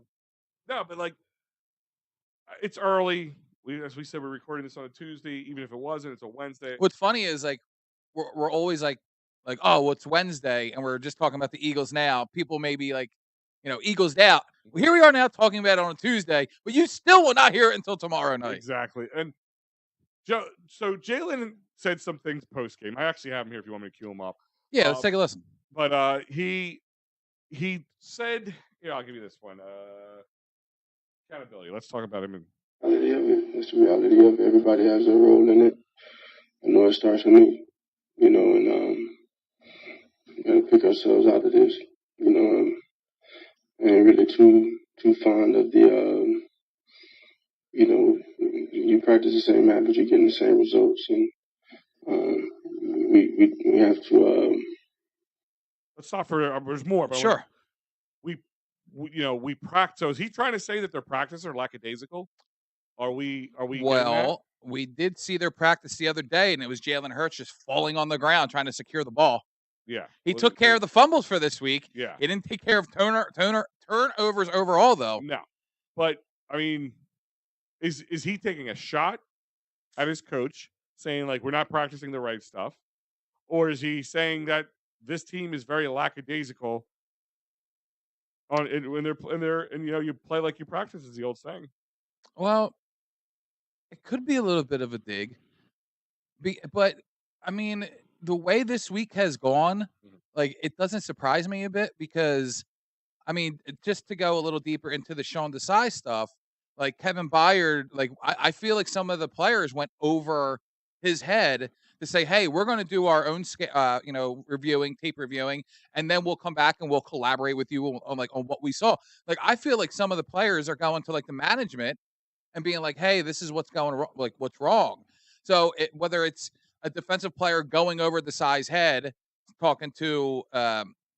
but like, it's early. As we said, we're recording this on a Tuesday. Even if it wasn't, it's a Wednesday. What's funny is like we're always like, oh, well, it's Wednesday, and we're just talking about the Eagles now. People may be like, Eagles out. Well, here we are now talking about it on a Tuesday, but you still will not hear it until tomorrow night. Exactly. And Joe, so Jalen said some things post game. I actually have him here if you want me to cue him up. Yeah, let's take a listen. But he said, I'll give you this one. Accountability. Let's talk about him. Reality of it. It's the reality of it. Everybody has their role in it. I know it starts with me, and we gotta pick ourselves out of this. I ain't really too fond of the you practice the same habit, you're getting the same results, and we have to. Let's stop for there's more. But Sure. We practice. So is he trying to say that their practices are lackadaisical? Are we? Well, we did see their practice the other day, and it was Jalen Hurts just falling on the ground trying to secure the ball. Yeah, He took care of the fumbles for this week. Yeah, he didn't take care of turnovers overall, though. No, but I mean, is he taking a shot at his coach, saying like we're not practicing the right stuff, or is he saying that this team is very lackadaisical when they're you play like you practice, is the old saying. Well, it could be a little bit of a dig, but I mean, the way this week has gone, like it doesn't surprise me a bit because, I mean, just to go a little deeper into the Sean Desai stuff, like Kevin Byard, like I feel like some of the players went over his head to say, hey, we're going to do our own, tape reviewing, and then we'll come back and we'll collaborate with you on what we saw. Like, I feel like some of the players are going to like the management and being like, hey, this is what's going wrong, like what's wrong. So whether it's a defensive player going over the size head, talking to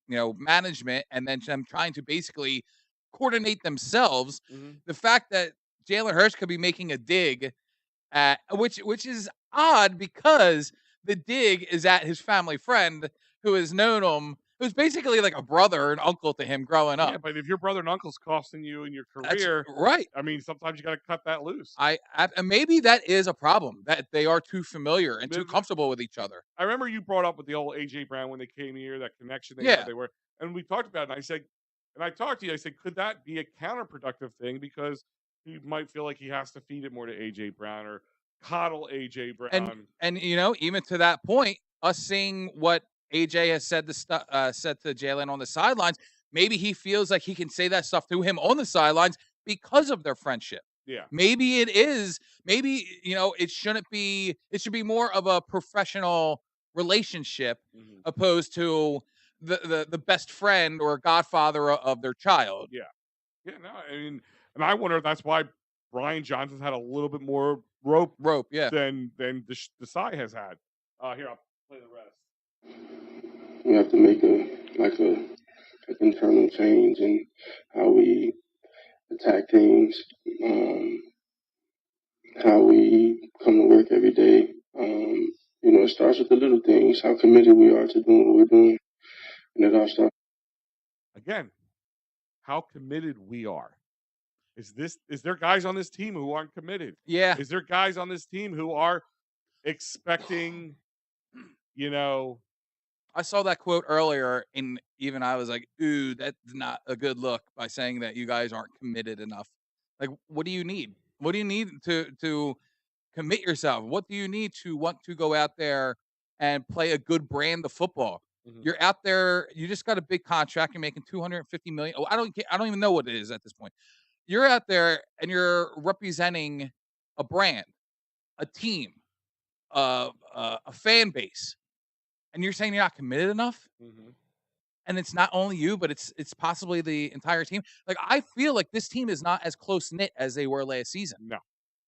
management, and then them trying to basically coordinate themselves. The fact that Jalen Hurts could be making a dig at which is odd, because the dig is at his family friend who has known him, who's basically like a brother and uncle to him growing Yeah, up. but if your brother and uncle's costing you in your That's career, right. I mean, sometimes you got to cut that loose. And maybe that is a problem, that they are too familiar and too Maybe- comfortable with each other. I remember you brought up with the old AJ Brown when they came here, that connection they Yeah. had, and we talked about it. And I said, and I talked to you. I said, could that be a counterproductive thing, because he might feel like he has to feed it more to AJ Brown or coddle AJ Brown. And even to that point, us seeing what AJ has said said to Jalen on the sidelines, maybe he feels like he can say that stuff to him on the sidelines because of their friendship. Yeah. Maybe it is. Maybe it shouldn't be. It should be more of a professional relationship, opposed to the best friend or godfather of their child. Yeah. Yeah. No, I mean, and I wonder if that's why Brian Johnson's had a little bit more rope, yeah, than Desai has had. Here, I'll play the rest. We have to make an internal change in how we attack things, how we come to work every day. It starts with the little things, how committed we are to doing what we're doing, and it all starts. Again, how committed we are. Is there guys on this team who aren't committed? Yeah. Is there guys on this team who are expecting, I saw that quote earlier, and even I was like, ooh, that's not a good look, by saying that you guys aren't committed enough. Like, what do you need? What do you need to commit yourself? What do you need to want to go out there and play a good brand of football? You're out there, you just got a big contract, you're making $250 million. Oh, I don't even know what it is at this point. You're out there and you're representing a brand, a team, a fan base, and you're saying you're not committed enough. And it's not only you, but it's possibly the entire team. Like, I feel like this team is not as close knit as they were last season. No,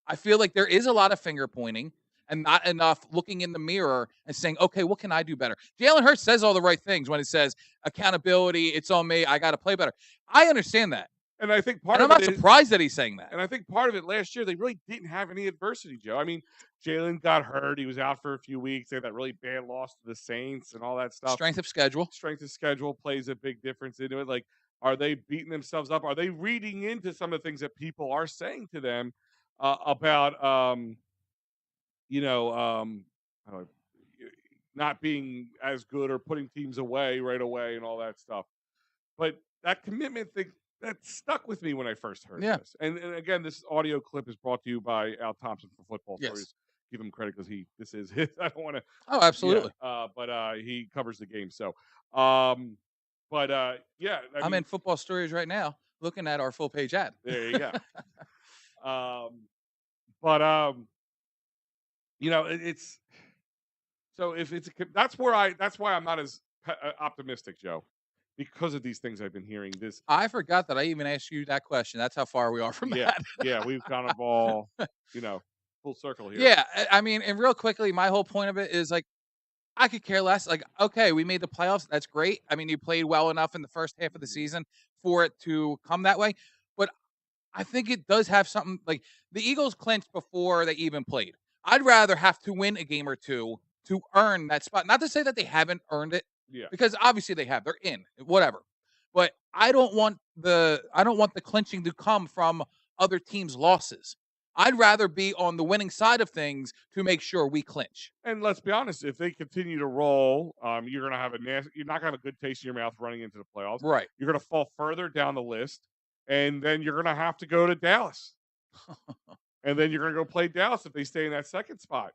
I feel like there is a lot of finger pointing and not enough looking in the mirror and saying, okay, what can I do better? Jalen Hurts says all the right things when it says accountability, it's on me, I got to play better. I understand that. And I think I'm not surprised that he's saying that. And I think part of it last year, they really didn't have any adversity, Joe. I mean, Jalen got hurt. He was out for a few weeks. They had that really bad loss to the Saints and all that stuff. Strength of schedule plays a big difference into it. Like, are they beating themselves up? Are they reading into some of the things that people are saying to them about, not being as good or putting teams away right away and all that stuff? But that commitment thing, that stuck with me when I first heard this. And again, this audio clip is brought to you by Al Thompson for Football Stories. Give him credit, because this is his. I don't want to. Oh, absolutely. Yeah, but he covers the game. So, I'm in Football Stories right now, looking at our full page ad. There you go. It's so if it's that's why I'm not as optimistic, Joe. Because of these things I've been hearing. I forgot that I even asked you that question. That's how far we are from that. Yeah, we've kind of all, full circle here. Yeah, I mean, and real quickly, my whole point of it is, like, I could care less. Like, okay, we made the playoffs. That's great. I mean, you played well enough in the first half of the season for it to come that way. But I think it does have something, like, the Eagles clinched before they even played. I'd rather have to win a game or two to earn that spot. Not to say that they haven't earned it. Yeah. Because obviously they have. They're in. Whatever. But I don't want the clinching to come from other teams' losses. I'd rather be on the winning side of things to make sure we clinch. And let's be honest, if they continue to roll, you're gonna have you're not gonna have a good taste in your mouth running into the playoffs. Right. You're gonna fall further down the list, and then you're gonna have to go to Dallas. And then you're gonna go play Dallas if they stay in that second spot.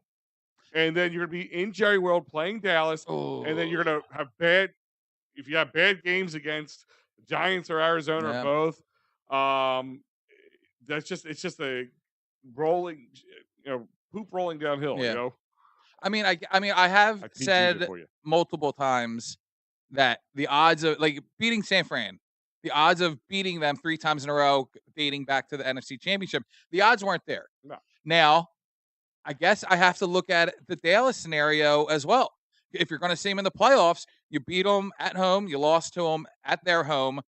And then you're going to be in Jerry World playing Dallas. Oh. And then you're going to have if you have bad games against Giants or Arizona or both, it's just a rolling, poop rolling downhill, I mean, I have I PG'd it said for you. multiple times that the odds of like beating San Fran, the odds of beating them 3 times in a row, dating back to the NFC Championship, the odds weren't there. No. Now, I guess I have to look at the Dallas scenario as well. If you're going to see them in the playoffs, you beat them at home, you lost to them at their home.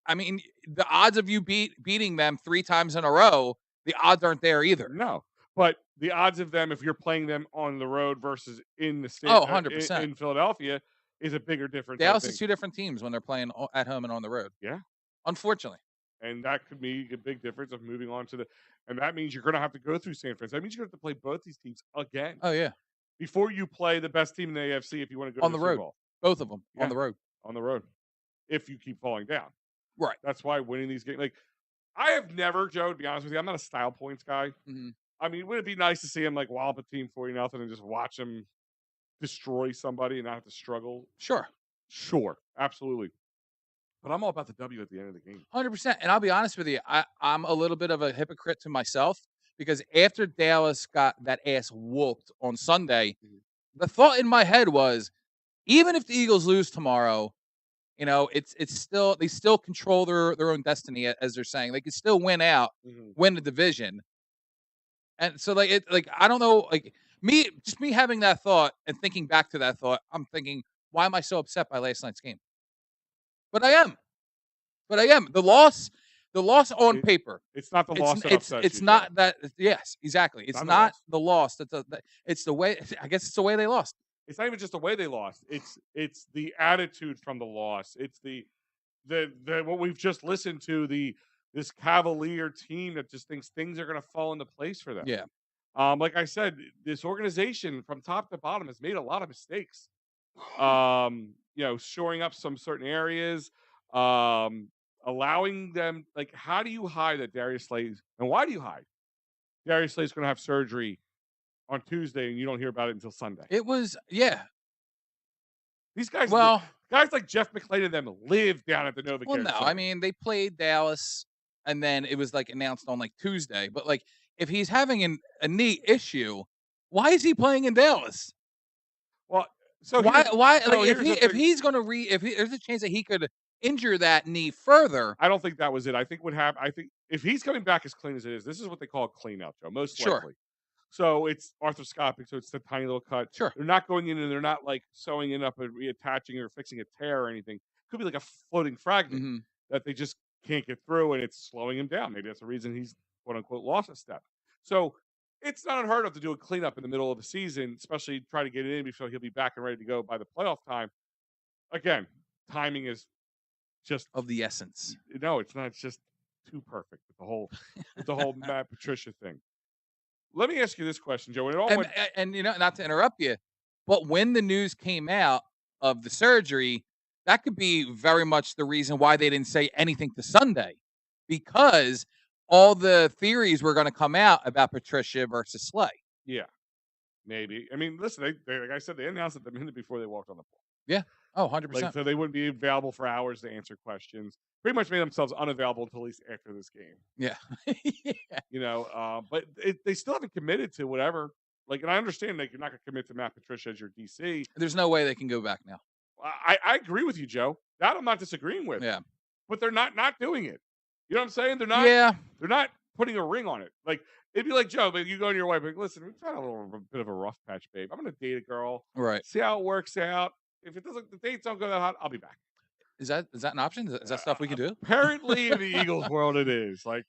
I mean, the odds of you beating them 3 times in a row, the odds aren't there either. No. But the odds of them, if you're playing them on the road versus in the state, Oh, 100%. in Philadelphia, is a bigger difference. Dallas is 2 different teams when they're playing at home and on the road. Yeah. Unfortunately. And that could be a big difference of moving on to and that means you're going to have to go through San Francisco. That means you're going to have to play both these teams again. Oh, yeah. Before you play the best team in the AFC if you want to go on to the Super road. Bowl. Both of them Yeah. on the road. On the road. If you keep falling down. Right. That's why winning these games. Like, I have never, Joe, to be honest with you, I'm not a style points guy. Mm-hmm. I mean, would it be nice to see him like wallop a team 40-0 and just watch him destroy somebody and not have to struggle? Sure. Sure. Absolutely. But I'm all about the W at the end of the game. 100%. And I'll be honest with you, I'm a little bit of a hypocrite to myself because after Dallas got that ass whooped on Sunday, the thought in my head was, even if the Eagles lose tomorrow, you know, it's still they still control their own destiny, as they're saying. They can still win out, win the division. And so I don't know, me having that thought and thinking back to that thought, I'm thinking, why am I so upset by last night's game? But I am. The loss on paper. It's not the loss that upsets it's you, not Joe. that. Yes, exactly. It's not the loss. It's the way. I guess it's the way they lost. It's not even just the way they lost. It's the attitude from the loss. It's the what we've just listened to, this cavalier team that just thinks things are going to fall into place for them. Yeah. Like I said, this organization from top to bottom has made a lot of mistakes. Shoring up some certain areas, allowing them, like, how do you hide that Darius Slay's, and why do you hide? Darius Slay's going to have surgery on Tuesday and you don't hear about it until Sunday. It was, yeah. These guys, guys like Jeff McClain and them live down at the Novacare. Well, no, Center. I mean, they played Dallas and then it was announced on Tuesday. But if he's having a knee issue, why is he playing in Dallas? Well, so why if there's a chance that he could injure that knee further. I don't think that was it. I think if he's coming back as clean as it is, this is what they call a clean out, Joe, most likely. So it's arthroscopic, so it's the tiny little cut. Sure. They're not going in and they're not sewing it up and reattaching or fixing a tear or anything. It could be like a floating fragment that they just can't get through and it's slowing him down. Maybe that's the reason he's quote unquote lost a step. So it's not unheard of to do a cleanup in the middle of the season, especially try to get it in before he'll be back and ready to go by the playoff time. Again, timing is just of the essence. No, it's not. It's just too perfect with the whole Matt Patricia thing. Let me ask you this question, Joe. And not to interrupt you, but when the news came out of the surgery, that could be very much the reason why they didn't say anything to Sunday, because all the theories were going to come out about Patricia versus Slay. Yeah, maybe. I mean, listen, they like I said, they announced it the minute before they walked on the floor. Yeah. Oh, 100%. So they wouldn't be available for hours to answer questions. Pretty much made themselves unavailable until at least after this game. Yeah. Yeah. But they still haven't committed to whatever. And I understand you're not going to commit to Matt Patricia as your DC. There's no way they can go back now. I agree with you, Joe. That I'm not disagreeing with. Yeah. But they're not doing it. You know what I'm saying? They're not. Yeah. They're not putting a ring on it. It'd be like, Joe, but you go to your wife, listen, we've had a bit of a rough patch, babe. I'm going to date a girl. Right. See how it works out. If the dates don't go that hot, I'll be back. Is that an option? Is that stuff we can do? Apparently, in the Eagles world, it is. You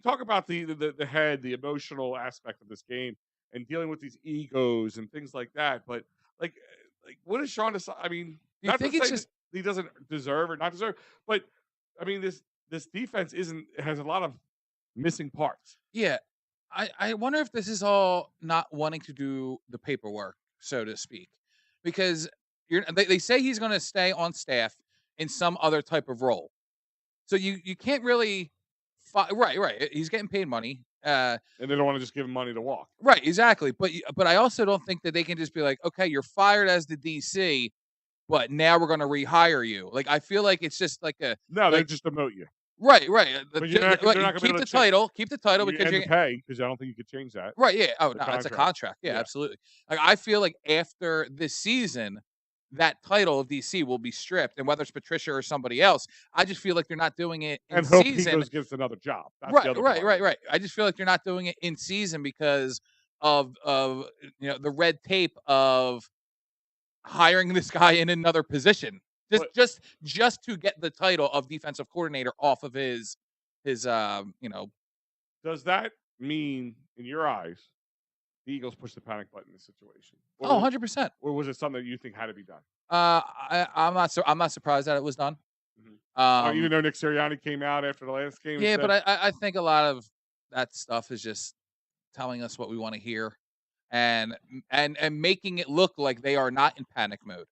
talk about the head, the emotional aspect of this game, and dealing with these egos and things like that. But what is Sean decide? I mean, you think it's just he doesn't deserve or not deserve, but I mean, this defense has a lot of missing parts. Yeah, I wonder if this is all not wanting to do the paperwork, so to speak, because they say he's going to stay on staff in some other type of role. So you can't really right. He's getting paid money. And they don't want to just give him money to walk. Right, exactly. But I also don't think that they can just be like, okay, you're fired as the DC, but now we're going to rehire you. I feel like it's just they just demote you. Right. But they're not going to be Keep able the to title. Keep the title because and you're the pay, because I don't think you could change that. right. Yeah. Oh The no, it's a contract. contract. Yeah, absolutely. Like I feel like after this season, that title of DC will be stripped, and whether it's Patricia or somebody else, I just feel like they're not doing it in And hope he season. gets another job. That's Right. the other part. I just feel like they're not doing it in season because of the red tape of hiring this guy in another position. Just to get the title of defensive coordinator off of his Does that mean, in your eyes, the Eagles pushed the panic button in this situation? 100%. Or was it something that you think had to be done? I'm not surprised that it was done. Even though Nick Sirianni came out after the last game. Yeah, but I think a lot of that stuff is just telling us what we want to hear, and making it look like they are not in panic mode.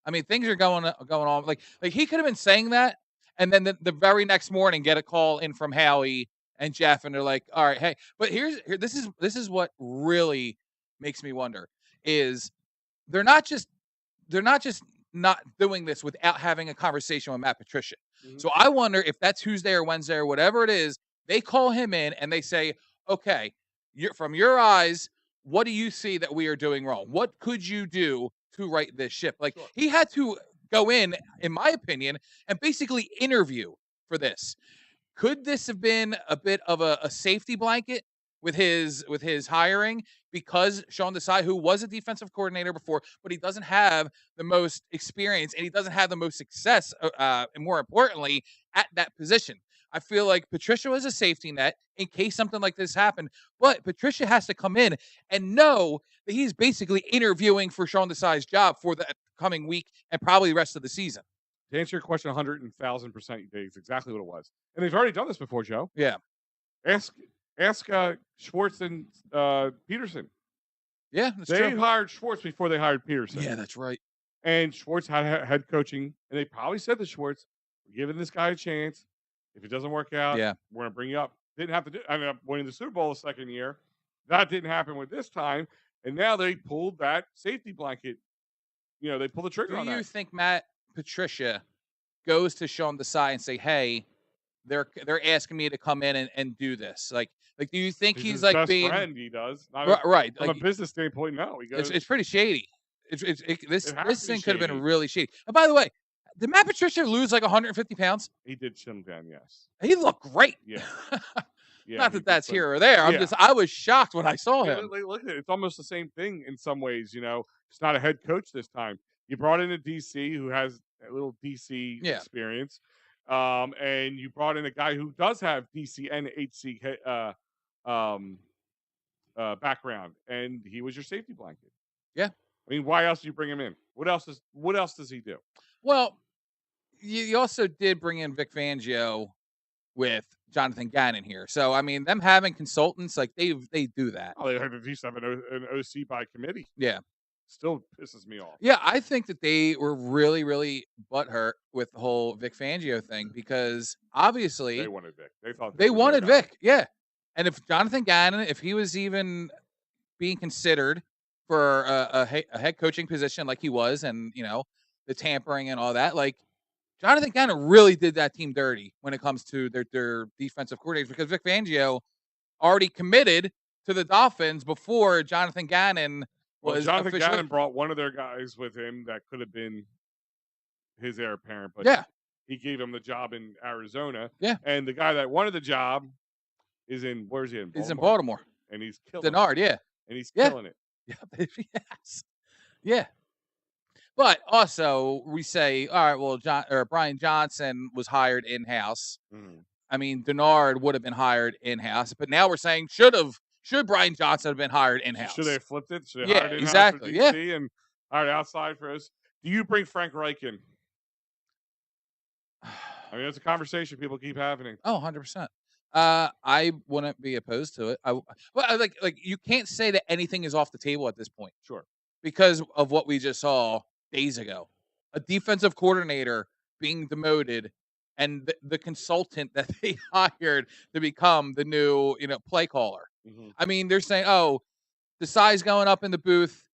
I mean, things are going on. Like he could have been saying that, and then the very next morning get a call in from Howie and Jeff, and they're like, "All right, hey." But this is what really makes me wonder is they're not just not doing this without having a conversation with Matt Patricia. Mm-hmm. So I wonder if that Tuesday or Wednesday or whatever it is, they call him in and they say, "Okay, from your eyes, what do you see that we are doing wrong? What could you do to right this ship?" Like he had to go in my opinion, and basically interview for this. Could this have been a bit of a safety blanket with his hiring, because Sean Desai, who was a defensive coordinator before, but he doesn't have the most experience and he doesn't have the most success, and more importantly, at that position. I feel like Patricia was a safety net in case something like this happened, but Patricia has to come in and know that he's basically interviewing for Sean Desai's job for the coming week and probably the rest of the season. To answer your question 100,000%, it's exactly what it was. And they've already done this before, Joe. Yeah. Ask Schwartz and Peterson. Yeah, they hired Schwartz before they hired Peterson. Yeah, that's right. And Schwartz had head coaching, and they probably said to Schwartz, "We're giving this guy a chance. If it doesn't work out, we're going to bring you up." Didn't have to do. I ended up winning the Super Bowl the second year. That didn't happen with this time, and now they pulled that safety blanket. They pulled the trigger on that. Do you think Matt Patricia goes to Sean Desai and say, "Hey, they're asking me to come in and do this"? Like, do you think he's like best being friend? He does, right? From a business standpoint, no. He goes, it's pretty shady. This thing could have been really shady. And by the way, did Matt Patricia lose like 150 pounds? He did slim down, yes. He looked great. Yeah. Not that that's here or there. I was shocked when I saw him. Look at it. It's almost the same thing in some ways. It's not a head coach this time. You brought in a DC who has a little DC experience. And you brought in a guy who does have DC and HC background, and he was your safety blanket. Yeah. I mean, why else do you bring him in? What else does he do? Well, you also did bring in Vic Fangio with Jonathan Gannon here. So, I mean, them having consultants, like, they do that. Oh, they had to have an OC by committee. Yeah. Still pisses me off. Yeah, I think that they were really, really butthurt with the whole Vic Fangio thing because, obviously... They wanted Vic. They wanted Vic, yeah. And if Jonathan Gannon, if he was even being considered for a head coaching position like he was, and, the tampering and all that, like, Jonathan Gannon really did that team dirty when it comes to their defensive coordinators, because Vic Fangio already committed to the Dolphins before Jonathan Gannon was Jonathan Gannon brought one of their guys with him that could have been his heir apparent, but he gave him the job in Arizona. Yeah. And the guy that wanted the job is in, where's he in? He's in Baltimore. And he's killing Denard, it. And he's killing it. Yeah, baby, yes. Yeah. But also, we say, all right, well, Brian Johnson was hired in-house. Mm. I mean, Denard would have been hired in-house, but now we're saying should Brian Johnson have been hired in-house? Should they have flipped it? Should they hired in-house exactly. for DC and hired outside for us? Do you bring Frank Reich in? I mean, it's a conversation people keep having. Oh, 100%. I wouldn't be opposed to it. Like you can't say that anything is off the table at this point. Sure. Because of what we just saw days ago. A defensive coordinator being demoted and the consultant that they hired to become the new, play caller. Mm-hmm. I mean, they're saying, oh, Desai's going up in the booth.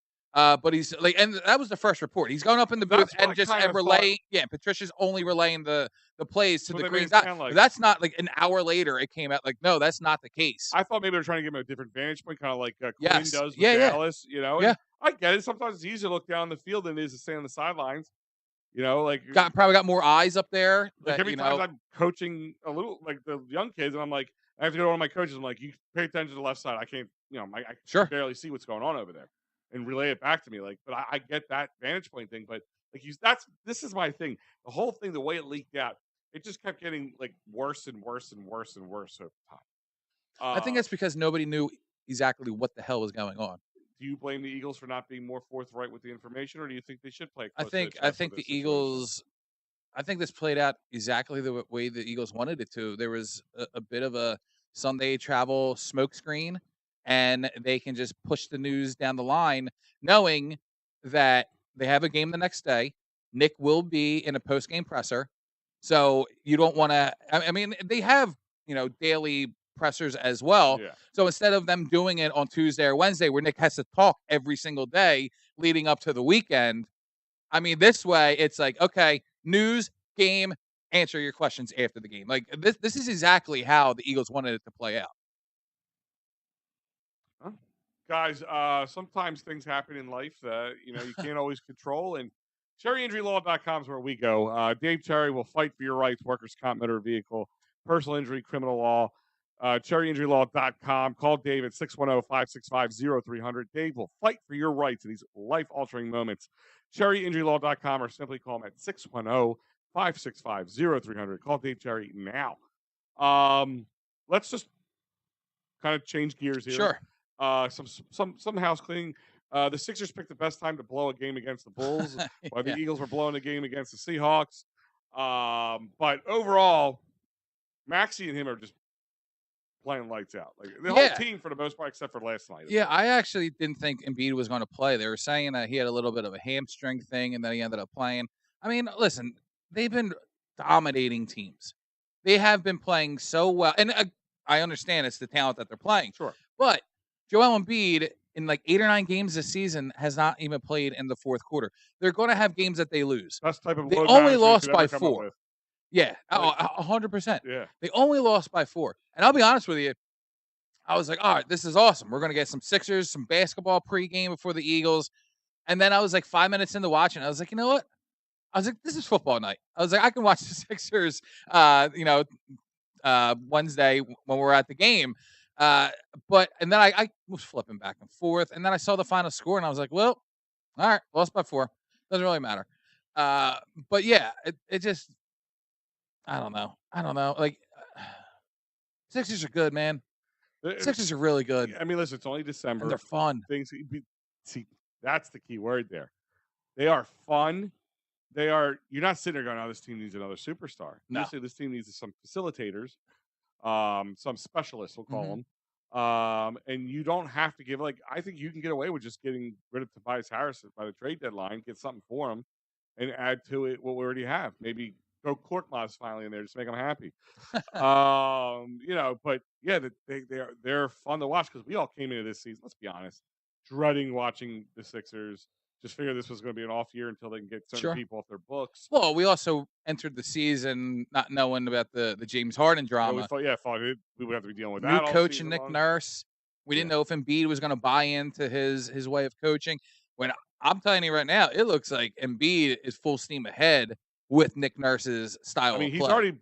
But he's like, and that was the first report. He's going up in the booth That's what and I just kinda relaying. Yeah, Patricia's only relaying the plays to That's what the they green made it dot. sound like. But that's not like an hour later. It came out like, no, that's not the case. I thought maybe they were trying to give him a different vantage point, kind of like Quinn Yes. does with Yeah, yeah. Dallas, you know. Yeah. And I get it. Sometimes it's easier to look down the field than it is to stay on the sidelines. You know, like Probably got more eyes up there. like That, every time I'm coaching a little like the young kids, and I'm like, I have to go to one of my coaches. I'm like, you pay attention to the left side. I can't, you know, I Sure. barely see what's going on over there, and relay it back to me. Like, but I get that vantage point thing. But like, this is my thing. The whole thing, the way it leaked out, it just kept getting like worse and worse and worse and worse over time. I think that's because nobody knew exactly what the hell was going on. Do you blame the Eagles for not being more forthright with the information, or do you think they should play? I think the Eagles. I think this played out exactly the way the Eagles wanted it to. There was a bit of a Sunday travel smokescreen, and they can just push the news down the line, knowing that they have a game the next day. Nick will be in a post-game presser, so you don't want to. I mean, they have daily pressers as well. Yeah. So instead of them doing it on Tuesday or Wednesday, where Nick has to talk every single day leading up to the weekend, I mean, this way it's like, okay, news, game, answer your questions after the game. Like this is exactly how the Eagles wanted it to play out. Huh? Guys, sometimes things happen in life that you can't always control, and cherryinjurylaw.com is where we go. Dave Cherry will fight for your rights, workers' comp, motor vehicle, personal injury, criminal law. Cherryinjurylaw.com. Call Dave at 610-565-0300. Dave will fight for your rights in these life-altering moments. Cherryinjurylaw.com, or simply call him at 610-565-0300. Call Dave Cherry now. Let's just kind of change gears here. Sure. Some house cleaning. The Sixers picked the best time to blow a game against the Bulls, while the Eagles were blowing a game against the Seahawks. But overall, Maxey and him are just playing lights out. Like the whole team for the most part, except for last night. Yeah, I actually didn't think Embiid was going to play. They were saying that he had a little bit of a hamstring thing, and then he ended up playing. I mean, listen, they've been dominating teams. They have been playing so well, and I understand it's the talent that they're playing. Sure, but Joel Embiid in like 8 or 9 games this season has not even played in the fourth quarter. They're going to have games that they lose. That's the type of they only lost by 4. Yeah, 100%. Yeah. They only lost by 4. And I'll be honest with you, I was like, all right, this is awesome. We're going to get some Sixers, some basketball pregame before the Eagles. And then I was like 5 minutes into watching. I was like, you know what? I was like, this is football night. I was like, I can watch the Sixers, Wednesday when we're at the game. And then I was flipping back and forth. And then I saw the final score and I was like, well, all right, lost by 4. Doesn't really matter. But yeah, it just, I don't know. Like, Sixers are good, man. Sixers are really good. I mean, listen, it's only December. And they're fun. See, that's the key word there. They are fun. You're not sitting there going, oh, this team needs another superstar. No. Obviously, this team needs some facilitators, some specialists, we'll call them. And you don't have to give, I think you can get away with just getting rid of Tobias Harris by the trade deadline, get something for him, and add to it what we already have. Maybe throw Korkmaz finally in there, just make them happy. But yeah, they're fun to watch because we all came into this season, let's be honest, dreading watching the Sixers. Just figured this was going to be an off year until they can get certain people off their books. Well, we also entered the season not knowing about the James Harden drama. We thought we would have to be dealing with that. New coach and Nick Nurse. We didn't know if Embiid was going to buy into his way of coaching. When I'm telling you right now, it looks like Embiid is full steam ahead with Nick Nurse's style of play. He's already,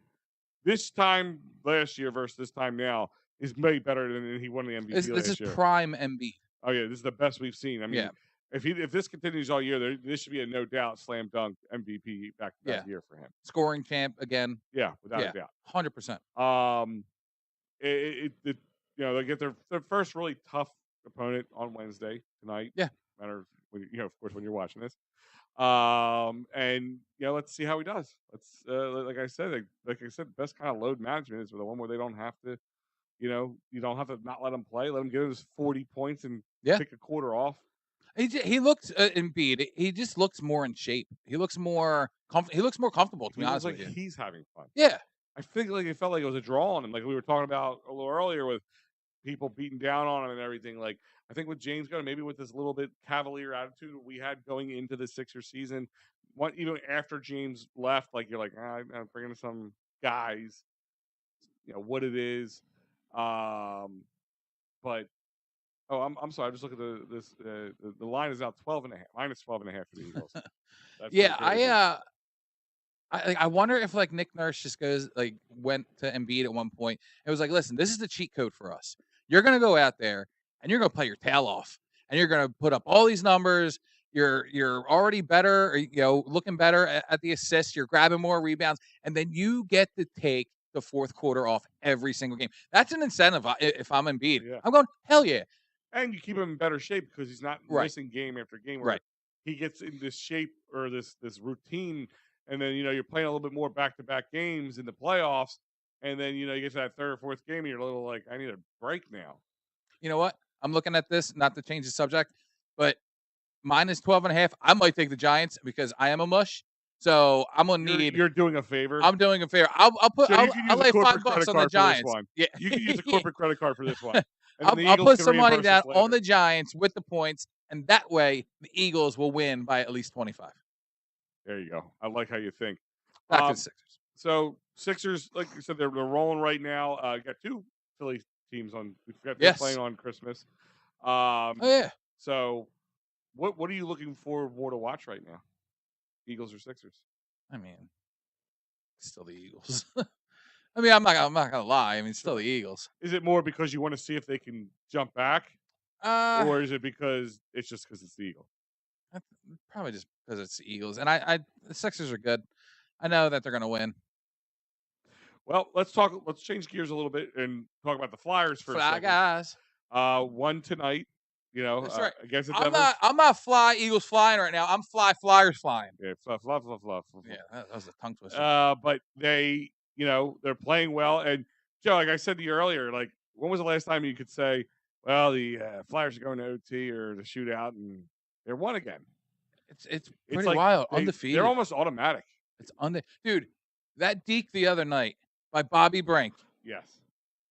this time last year versus this time now, is way better than he won the MVP last year. This is prime Embiid. Oh, yeah, this is the best we've seen. I mean, if this continues all year, this should be a no doubt slam dunk MVP back-to-back year for him. Scoring champ again. Yeah, without a doubt. 100%. They get their first really tough opponent on Wednesday tonight. Yeah. Matter when, of course, when you're watching this. And let's see how he does. Let's like I said, best kind of load management is the one where they don't have to, you don't have to not let him play. Let him get his 40 points and take a quarter off. He looks Embiid. He just looks more in shape. He looks more comfortable. To be honest with you, he's having fun. Yeah, I think it felt like it was a draw on him. Like we were talking about a little earlier with people beating down on him and everything. Like, I think with James Gunn, maybe with this little bit cavalier attitude we had going into the Sixers season, even after James left, like you're like, I'm bringing some guys, what it is. But I'm sorry. I'm just looking at the line is now 12.5, minus 12.5 for the Eagles. That's Yeah, crazy. I wonder if like Nick Nurse just went to Embiid at one point. It was like, listen, this is the cheat code for us. You're gonna go out there and you're gonna play your tail off, and you're gonna put up all these numbers. You're already better, looking better at the assists. You're grabbing more rebounds, and then you get to take the fourth quarter off every single game. That's an incentive. If I'm Embiid, Yeah. I'm going, hell yeah. And you keep him in better shape because he's not missing game after game. Where he gets in this shape or this routine, and then you're playing a little bit more back-to-back games in the playoffs, and then you get to that third or fourth game, and you're a little like, I need a break now. You know what? I'm looking at this, not to change the subject, but minus 12.5. I might take the Giants because I am a mush. So I'm gonna need. You're doing a favor. I'm doing a favor. I'll lay $5 on the Giants. Yeah, you can use a corporate credit card for this one. I'll put some money down on the Giants with the points, and that way the Eagles will win by at least 25. There you go. I like how you think. Back to the Sixers. So Sixers, like you said, they're rolling right now. Got two Philly teams on. We forgot they're playing on Christmas. Oh yeah. So, what are you looking forward more to watch right now? Eagles or Sixers? I mean, still the Eagles. I mean, I'm not gonna lie. I mean, still the Eagles. Is it more because you want to see if they can jump back, or is it because it's the Eagles? Probably just because it's the Eagles, and the Sixers are good. I know that they're gonna win. Well, let's change gears a little bit and talk about the Flyers for a second. Guys. One tonight. That's right. Against the Devils. I'm not Eagles flying right now. I'm Flyers flying. Yeah, fluff. Yeah, that was a tongue twister. But they, they're playing well. And Joe, like I said to you earlier, like when was the last time you could say, well, the Flyers are going to OT or the shootout and they're won again? It's pretty wild. Undefeated. They're almost automatic. It's dude. That deke the other night by Bobby Brink. Yes.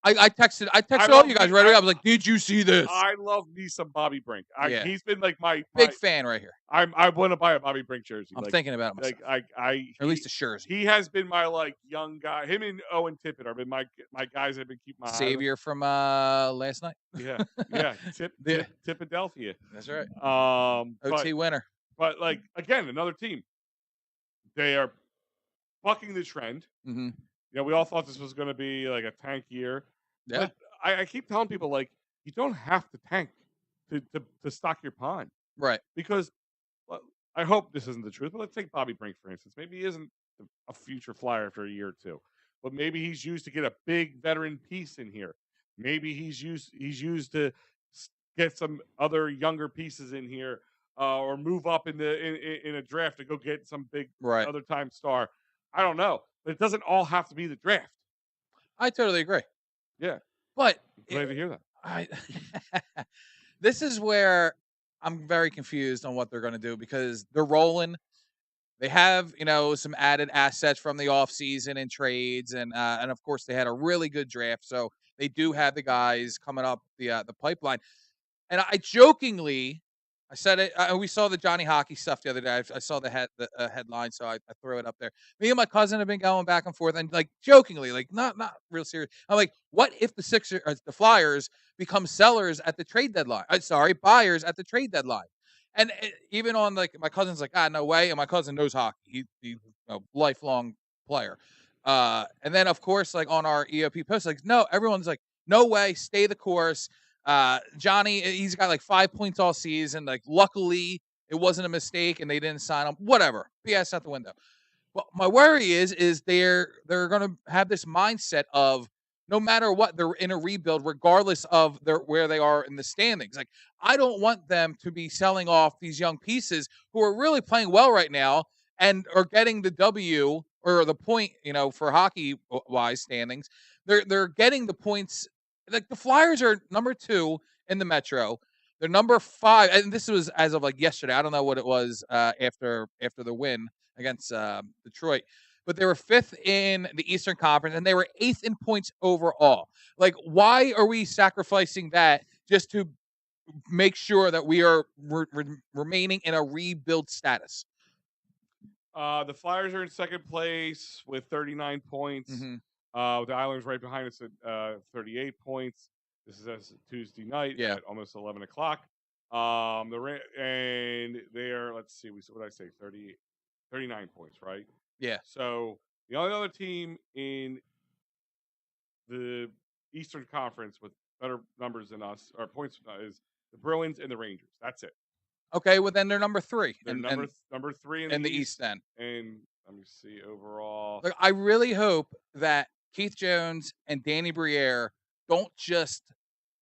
I texted all you guys right away. I was like, "Did you see this?" I love me some Bobby Brink. He's been like my big fan right here. I want to buy a Bobby Brink jersey. I'm thinking about it myself. Or at least a jersey. He has been my young guy. Him and Owen Tippett have been my guys. I've been keeping my savior from last night. Yeah. Tippadelphia. That's right. OT winner. But again, another team. They are bucking the trend. Mm-hmm. We all thought this was going to be like a tank year. Yeah. But I keep telling people you don't have to tank to stock your pond. Right. Because I hope this isn't the truth, but let's take Bobby Brink, for instance. Maybe he isn't a future Flyer after a year or two, but maybe he's used to get a big veteran piece in here. Maybe he's used to get some other younger pieces in here, or move up in a draft to go get some big other time star. I don't know, but it doesn't all have to be the draft. I totally agree. Yeah, but glad to hear that. This is where I'm very confused on what they're going to do because they're rolling. They have, some added assets from the offseason and trades, and of course they had a really good draft, so they do have the guys coming up the pipeline. And I jokingly, I said it. We saw the Johnny Hockey stuff the other day. I saw the headline, so I threw it up there. Me and my cousin have been going back and forth, and jokingly, not real serious. I'm like, what if the Flyers become sellers at the trade deadline? Buyers at the trade deadline. And even on my cousin's like, no way. And my cousin knows hockey. He's a lifelong player. And then of course, on our EoP post, no, everyone's like, no way, stay the course. Johnny, he's got 5 points all season. Luckily it wasn't a mistake and they didn't sign him. Whatever. BS out the window. Well, my worry is they're going to have this mindset of no matter what, they're in a rebuild, regardless of where they are in the standings. I don't want them to be selling off these young pieces who are really playing well right now and are getting the W or the point, for hockey wise standings. They're getting the points. The Flyers are number 2 in the Metro. They're number 5, and this was as of yesterday. I don't know what it was after the win against Detroit, but they were 5th in the Eastern Conference, and they were 8th in points overall. Like, why are we sacrificing that just to make sure that we are remaining in a rebuild status? The Flyers are in second place with 39 points. Mm-hmm. The Islanders right behind us at 38 points. This is as Tuesday night at almost 11 o'clock. And they are, let's see, what did I say? 39 points, right? Yeah. So the only other team in the Eastern Conference with better numbers than us, or points, is the Bruins and the Rangers. That's it. Okay, well then they're number 3. They're number 3 in the East then. And let me see overall. Like, I really hope that Keith Jones and Danny Briere don't just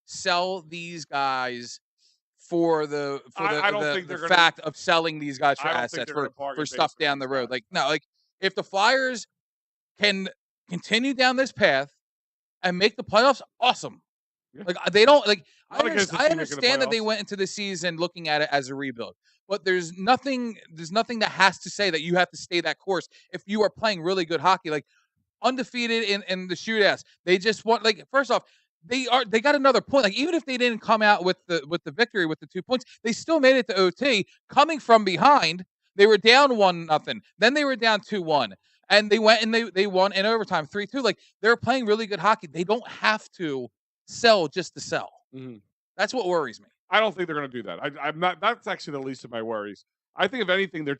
sell these guys for the fact of selling these guys for assets for stuff down the road. Like, no, like if the Flyers can continue down this path and make the playoffs, awesome. Yeah. Like, they don't like. I understand that they went into the season looking at it as a rebuild, but there's nothing that has to say that you have to stay that course if you are playing really good hockey. Like, undefeated in the shootouts, they just want, like, first off, they got another point. Like, even if they didn't come out with the victory with the 2 points, they still made it to OT coming from behind. They were down 1-0, then they were down 2-1. And they went and they won in overtime 3-2. Like, they're playing really good hockey. They don't have to sell just to sell. Mm-hmm. That's what worries me. I don't think they're going to do that. I'm not. That's actually the least of my worries. I think if anything, they're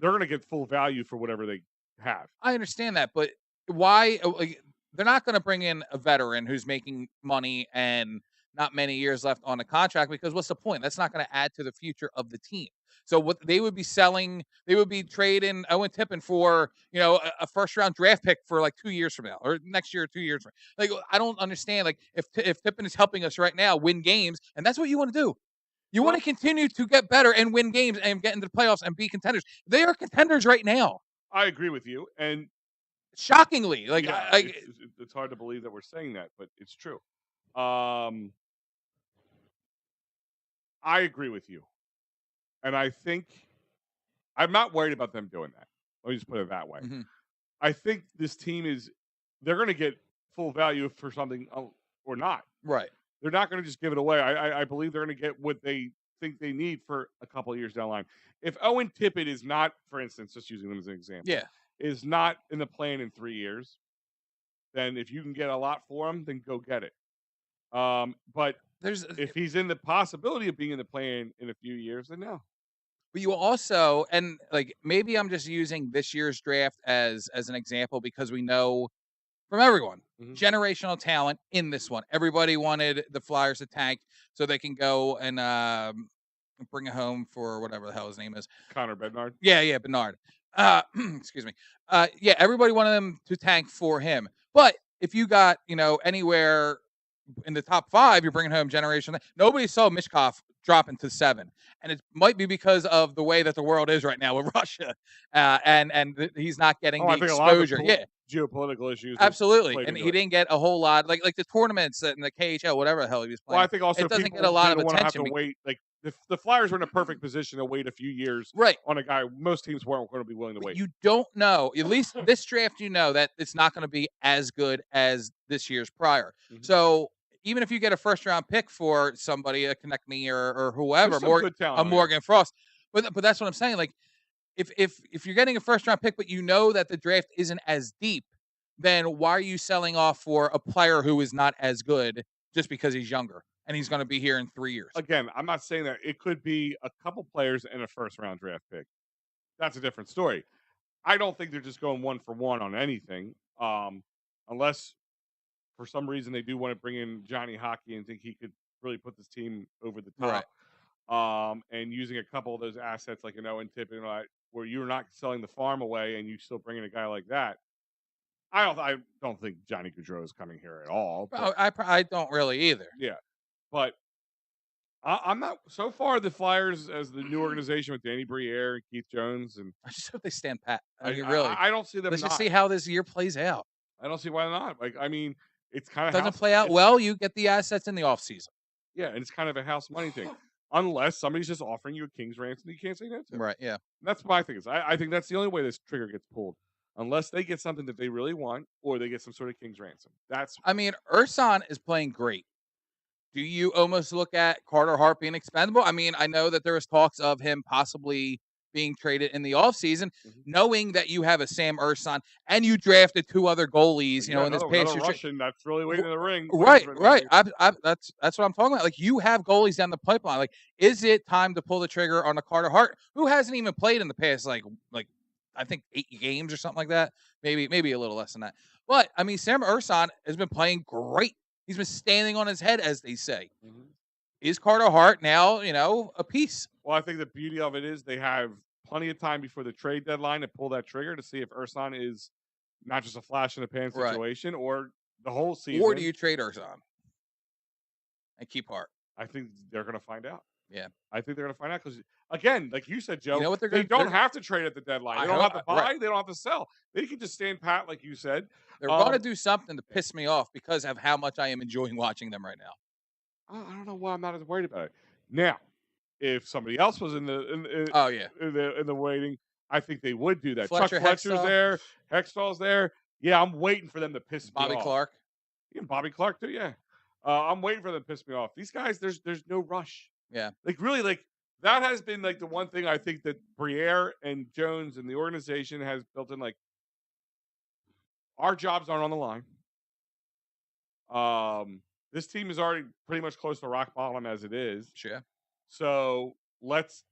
going to get full value for whatever they have. I understand that, but why? Like, they're not going to bring in a veteran who's making money and not many years left on a contract, because what's the point? That's not going to add to the future of the team. So what they would be selling, they would be trading Owen Tippin for, a first-round draft pick for like 2 years from now, or next year, 2 years from now. Like, I don't understand. Like, if Tippin is helping us right now win games, and that's what you want to do. You want to continue to get better and win games and get into the playoffs and be contenders. They are contenders right now. I agree with you. And shockingly, like, it's hard to believe that we're saying that, but it's true. I agree with you. And I think I'm not worried about them doing that. Let me just put it that way. Mm-hmm. I think this team they're going to get full value for something or not. Right. They're not going to just give it away. I believe they're going to get what they think they need for a couple of years down the line. If Owen Tippett is not, for instance, just using them as an example, is not in the plan in 3 years, then if you can get a lot for him, then go get it. But if he's in the possibility of being in the plan in a few years, then no. But you also, and like, maybe I'm just using this year's draft as an example, because we know from everyone, generational talent in this one. Everybody wanted the Flyers to tank so they can go and bring it home for whatever the hell his name is. Connor Bedard. Yeah, Bedard. Excuse me. Everybody wanted them to tank for him. But if you got, anywhere in the top 5, you're bringing home generation. Nobody saw Mishkov dropping to 7, and it might be because of the way that the world is right now with Russia, and he's not getting the exposure. Geopolitical issues. Absolutely, and he didn't get a whole lot, like the tournaments and the KHL, whatever the hell he was playing. Well, I think also it doesn't get a lot of attention. Have to wait, like the Flyers are in a perfect position to wait a few years, right, on a guy most teams weren't going to be willing to wait. You don't know, at least this draft, that it's not going to be as good as this year's prior. Mm-hmm. So even if you get a first-round pick for somebody, a Konechny or whoever, Morgan Frost, but that's what I'm saying. Like, if you're getting a first-round pick, but that the draft isn't as deep, then why are you selling off for a player who is not as good just because he's younger and he's going to be here in 3 years? Again, I'm not saying that. It could be a couple players and a first-round draft pick. That's a different story. I don't think they're just going 1-for-1 on anything, unless for some reason they do want to bring in Johnny Hockey and think he could really put this team over the top. Right. And using a couple of those assets like an Owen Tippett, where you're not selling the farm away and you still bring in a guy like that. I don't think Johnny Gaudreau is coming here at all. But, I don't really either. Yeah, but I'm not. So far, the Flyers as the new organization with Danny Briere and Keith Jones, and I just hope they stand pat. I don't see them. Let's just see how this year plays out. I don't see why not. Like, I mean, it's kind of doesn't play out well. You get the assets in the offseason. Yeah, and it's kind of a house money thing, unless somebody's just offering you a king's ransom that you can't say no to. Right. Yeah. And that's my thing. I think that's the only way this trigger gets pulled. unless they get something that they really want or they get some sort of king's ransom. That's I mean, Ursan is playing great. Do you almost look at Carter Hart being expendable? I mean, I know that there was talks of him possibly being traded in the offseason, knowing that you have a Sam Ursan and you drafted 2 other goalies, in this past another year. Russian that's really waiting in the ring. Right. That's what I'm talking about. Like, you have goalies down the pipeline. Like, is it time to pull the trigger on a Carter Hart who hasn't even played in the past like I think 8 games or something like that? Maybe a little less than that. But I mean, Sam Ursan has been playing great. He's been standing on his head, as they say. Is Carter Hart now, a piece? Well, I think the beauty of it is they have plenty of time before the trade deadline to pull that trigger to see if Ursan is not just a flash in the pan situation or the whole season. Or do you trade Ursan and keep Hart? I think they're going to find out. Yeah. I think they're going to find out because, again, like you said, Joe, You know what they don't have to trade at the deadline. They don't have to buy. They don't have to sell. They can just stand pat, like you said. They're going to do something to piss me off because of how much I am enjoying watching them right now. I don't know why I'm not as worried about it. Now, if somebody else was in the in the waiting, I think they would do that. Chuck Fletcher's there, Hextall's there. Yeah, I'm waiting for them to piss me off. Bobby Clark. Yeah, Bobby Clark too. Yeah, I'm waiting for them to piss me off. These guys, there's no rush. Yeah, like really, like that has been like the one thing I think that Briere and Jones and the organization has built in. Like, our jobs aren't on the line. This team is already pretty much close to rock bottom as it is. Sure. So let's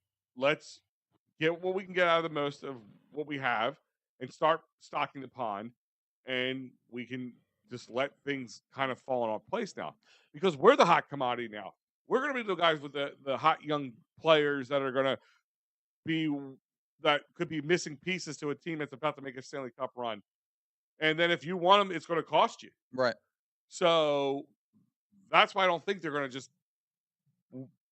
get what we can get out of the most of what we have and start stocking the pond, and we can just let things kind of fall in our place now because we're the hot commodity now. We're going to be the guys with the hot young players that are going to be that could be missing pieces to a team that's about to make a Stanley Cup run. And then if you want them, it's going to cost you. Right. So that's why I don't think they're going to just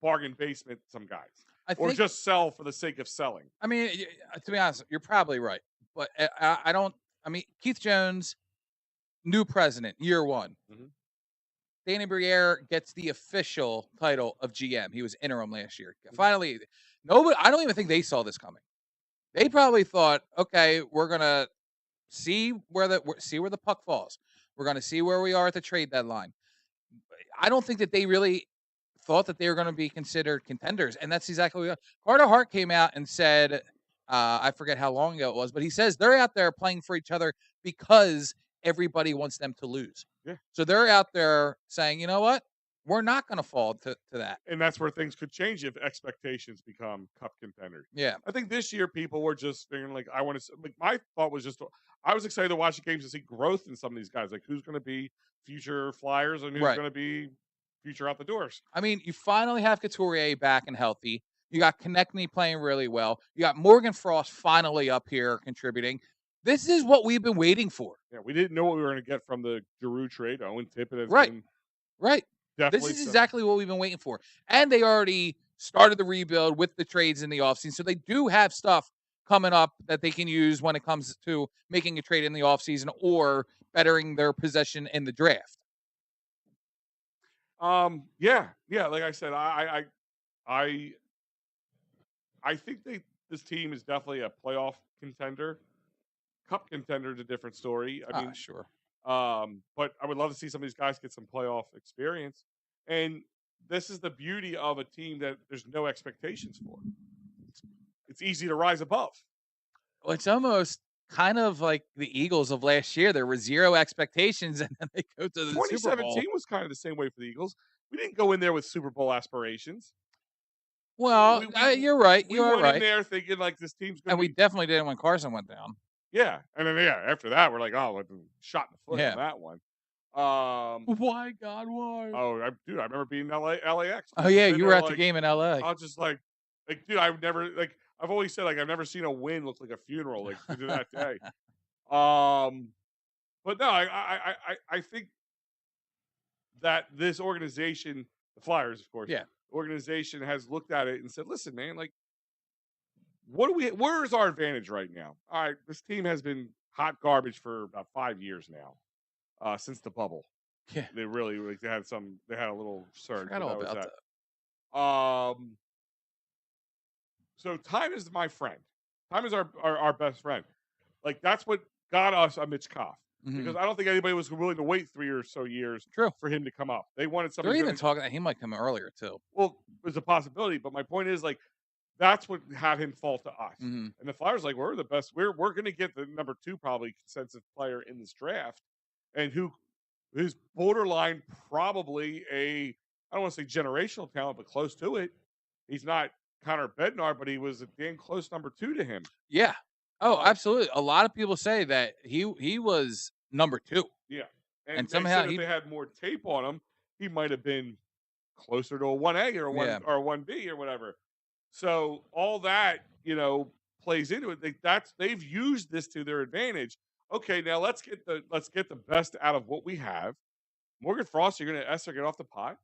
bargain basement some guys or just sell for the sake of selling. I mean, to be honest, you're probably right. But I don't – I mean, Keith Jones, new president, year 1. Danny Briere gets the official title of GM. He was interim last year. Finally, nobody. I don't even think they saw this coming. They probably thought, okay, we're gonna see where the puck falls. We're gonna see where we are at the trade deadline. I don't think that they really thought that they were going to be considered contenders, and that's exactly what Carter Hart came out and said. I forget how long ago it was, but he says they're out there playing for each other because everybody wants them to lose. Yeah. So they're out there saying, you know what? We're not going to fall to that. And that's where things could change if expectations become cup contenders. Yeah. I think this year people were just figuring like, I want to, like, my thought was just, I was excited to watch the games to see growth in some of these guys. Like, who's going to be future Flyers and who's going to be future out the doors. I mean, you finally have Couturier back and healthy. You got Konechny playing really well. You got Morgan Frost finally up here contributing. This is what we've been waiting for. Yeah, we didn't know what we were going to get from the Giroux trade. Owen Tippett has been right. Definitely this is exactly what we've been waiting for. And they already started the rebuild with the trades in the offseason. So they do have stuff coming up that they can use when it comes to making a trade in the offseason or bettering their possession in the draft. Yeah. Like I said, I think this team is definitely a playoff contender. Cup contender is a different story. I mean, sure. But I would love to see some of these guys get some playoff experience. And this is the beauty of a team that there's no expectations for. It's easy to rise above. Well, it's almost kind of like the Eagles of last year. There were zero expectations, and then they go to the Super Bowl. 2017 was kind of the same way for the Eagles. We didn't go in there with Super Bowl aspirations. Well, you're right. You are right. We went in there thinking like this team's going to we definitely didn't when Carson went down. Yeah. And then, after that, we're like, oh, shot in the foot on that one. Why, God, why? Oh, I remember being LAX. Oh, yeah, you were at the game in LA. I was just like, dude, I've always said, like, I've never seen a win look like a funeral, like, to do that day. But no, I think that this organization, the Flyers, of course, organization has looked at it and said, listen, man, like, where's our advantage right now? All right, this team has been hot garbage for about 5 years now, since the bubble. Yeah. They really, they had a little surge. I forgot all about that. So time is my friend. Time is our best friend. Like, that's what got us a Mitch Koff Mhm. because I don't think anybody was willing to wait 3 or so years True. for him to come up. They wanted They're somebody. even talking that he might come earlier too. Well, there's a possibility, but my point is like that's what had him fall to us. Mhm. And the Flyers like we're the best. We're going to get the number 2 probably consensus player in this draft, and who is borderline probably a I don't want to say generational talent, but close to it. He's not Connor Bednar, but he was a damn close number 2 to him. Yeah. Oh, Um, absolutely. A lot of people say that he was number 2. Yeah, And they somehow said if he- they had more tape on him, he might have been closer to a 1A or Yeah. a 1B or whatever. So all that plays into it. They've used this to their advantage. Okay, now let's get the best out of what we have. Morgan Frost, you're going to Esther get off the pot.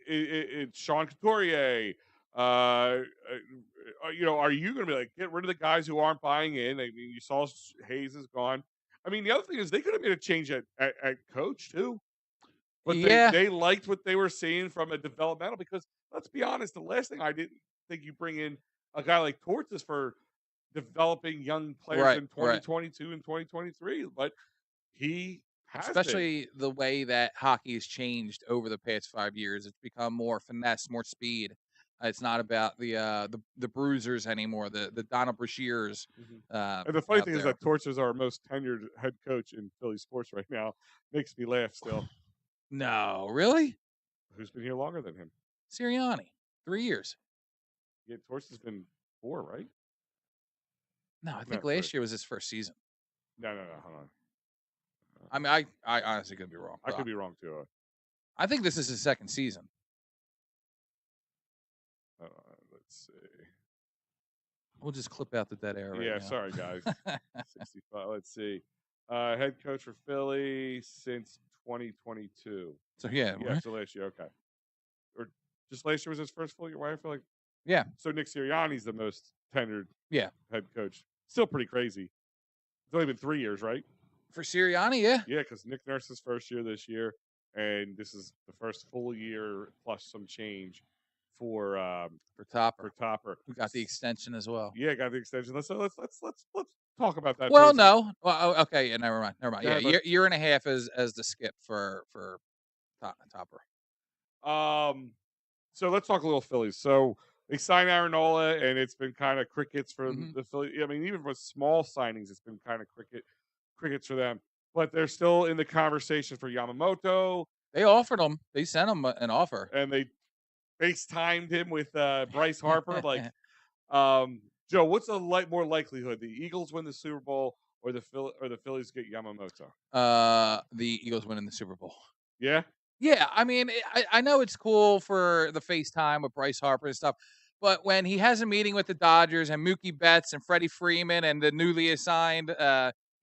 It's Sean Couturier. Are you going to be like get rid of the guys who aren't buying in? I mean, you saw Hayes is gone. I mean, the other thing is they could have made a change at coach too, but they liked what they were seeing from a developmental. Because let's be honest, the last thing I didn't think you bring in a guy like Torts for developing young players in 2022 and 2023, but he. Especially the way that hockey has changed over the past 5 years. It's become more finesse, more speed. It's not about the bruisers anymore, the Donna Brashears. And the funny thing is that Torch is our most tenured head coach in Philly sports right now. Makes me laugh still. No, really? Who's been here longer than him? Sirianni, 3 years. Yeah, Torch has been 4, right? No, I think last year was his first season. No, hold on. I mean, I honestly could be wrong. I could be wrong too. I think this is his second season. Let's see. We'll just clip out the dead air. Right Yeah, now. Sorry guys. 65. Let's see. Head coach for Philly since 2022. So yeah, So last year, okay. Or just last year was his first full year. Why I feel like So Nick Sirianni's the most tenured head coach. Still pretty crazy. It's only been 3 years, right? For Sirianni, yeah. Yeah, because Nick Nurse's first year this year, and this is the first full year plus some change for Topper. Who got the extension as well. Yeah, got the extension. Let's talk about that. Well, no. Well, okay, yeah, never mind. Yeah, Yeah, year and a half as the skip for Topper. So let's talk a little Phillies. So they signed Aaron Nola, and it's been kind of crickets for the Phillies. I mean, even for small signings, it's been kind of crickets for them. But they're still in the conversation for Yamamoto. They offered him. They sent him an offer, and they FaceTimed him with Bryce Harper. Joe, what's the more likelihood? The Eagles win the Super Bowl or the Phillies get Yamamoto? The Eagles winning the Super Bowl. Yeah? Yeah, I mean, I know it's cool for the FaceTime with Bryce Harper and stuff, but when he has a meeting with the Dodgers and Mookie Betts and Freddie Freeman and the newly signed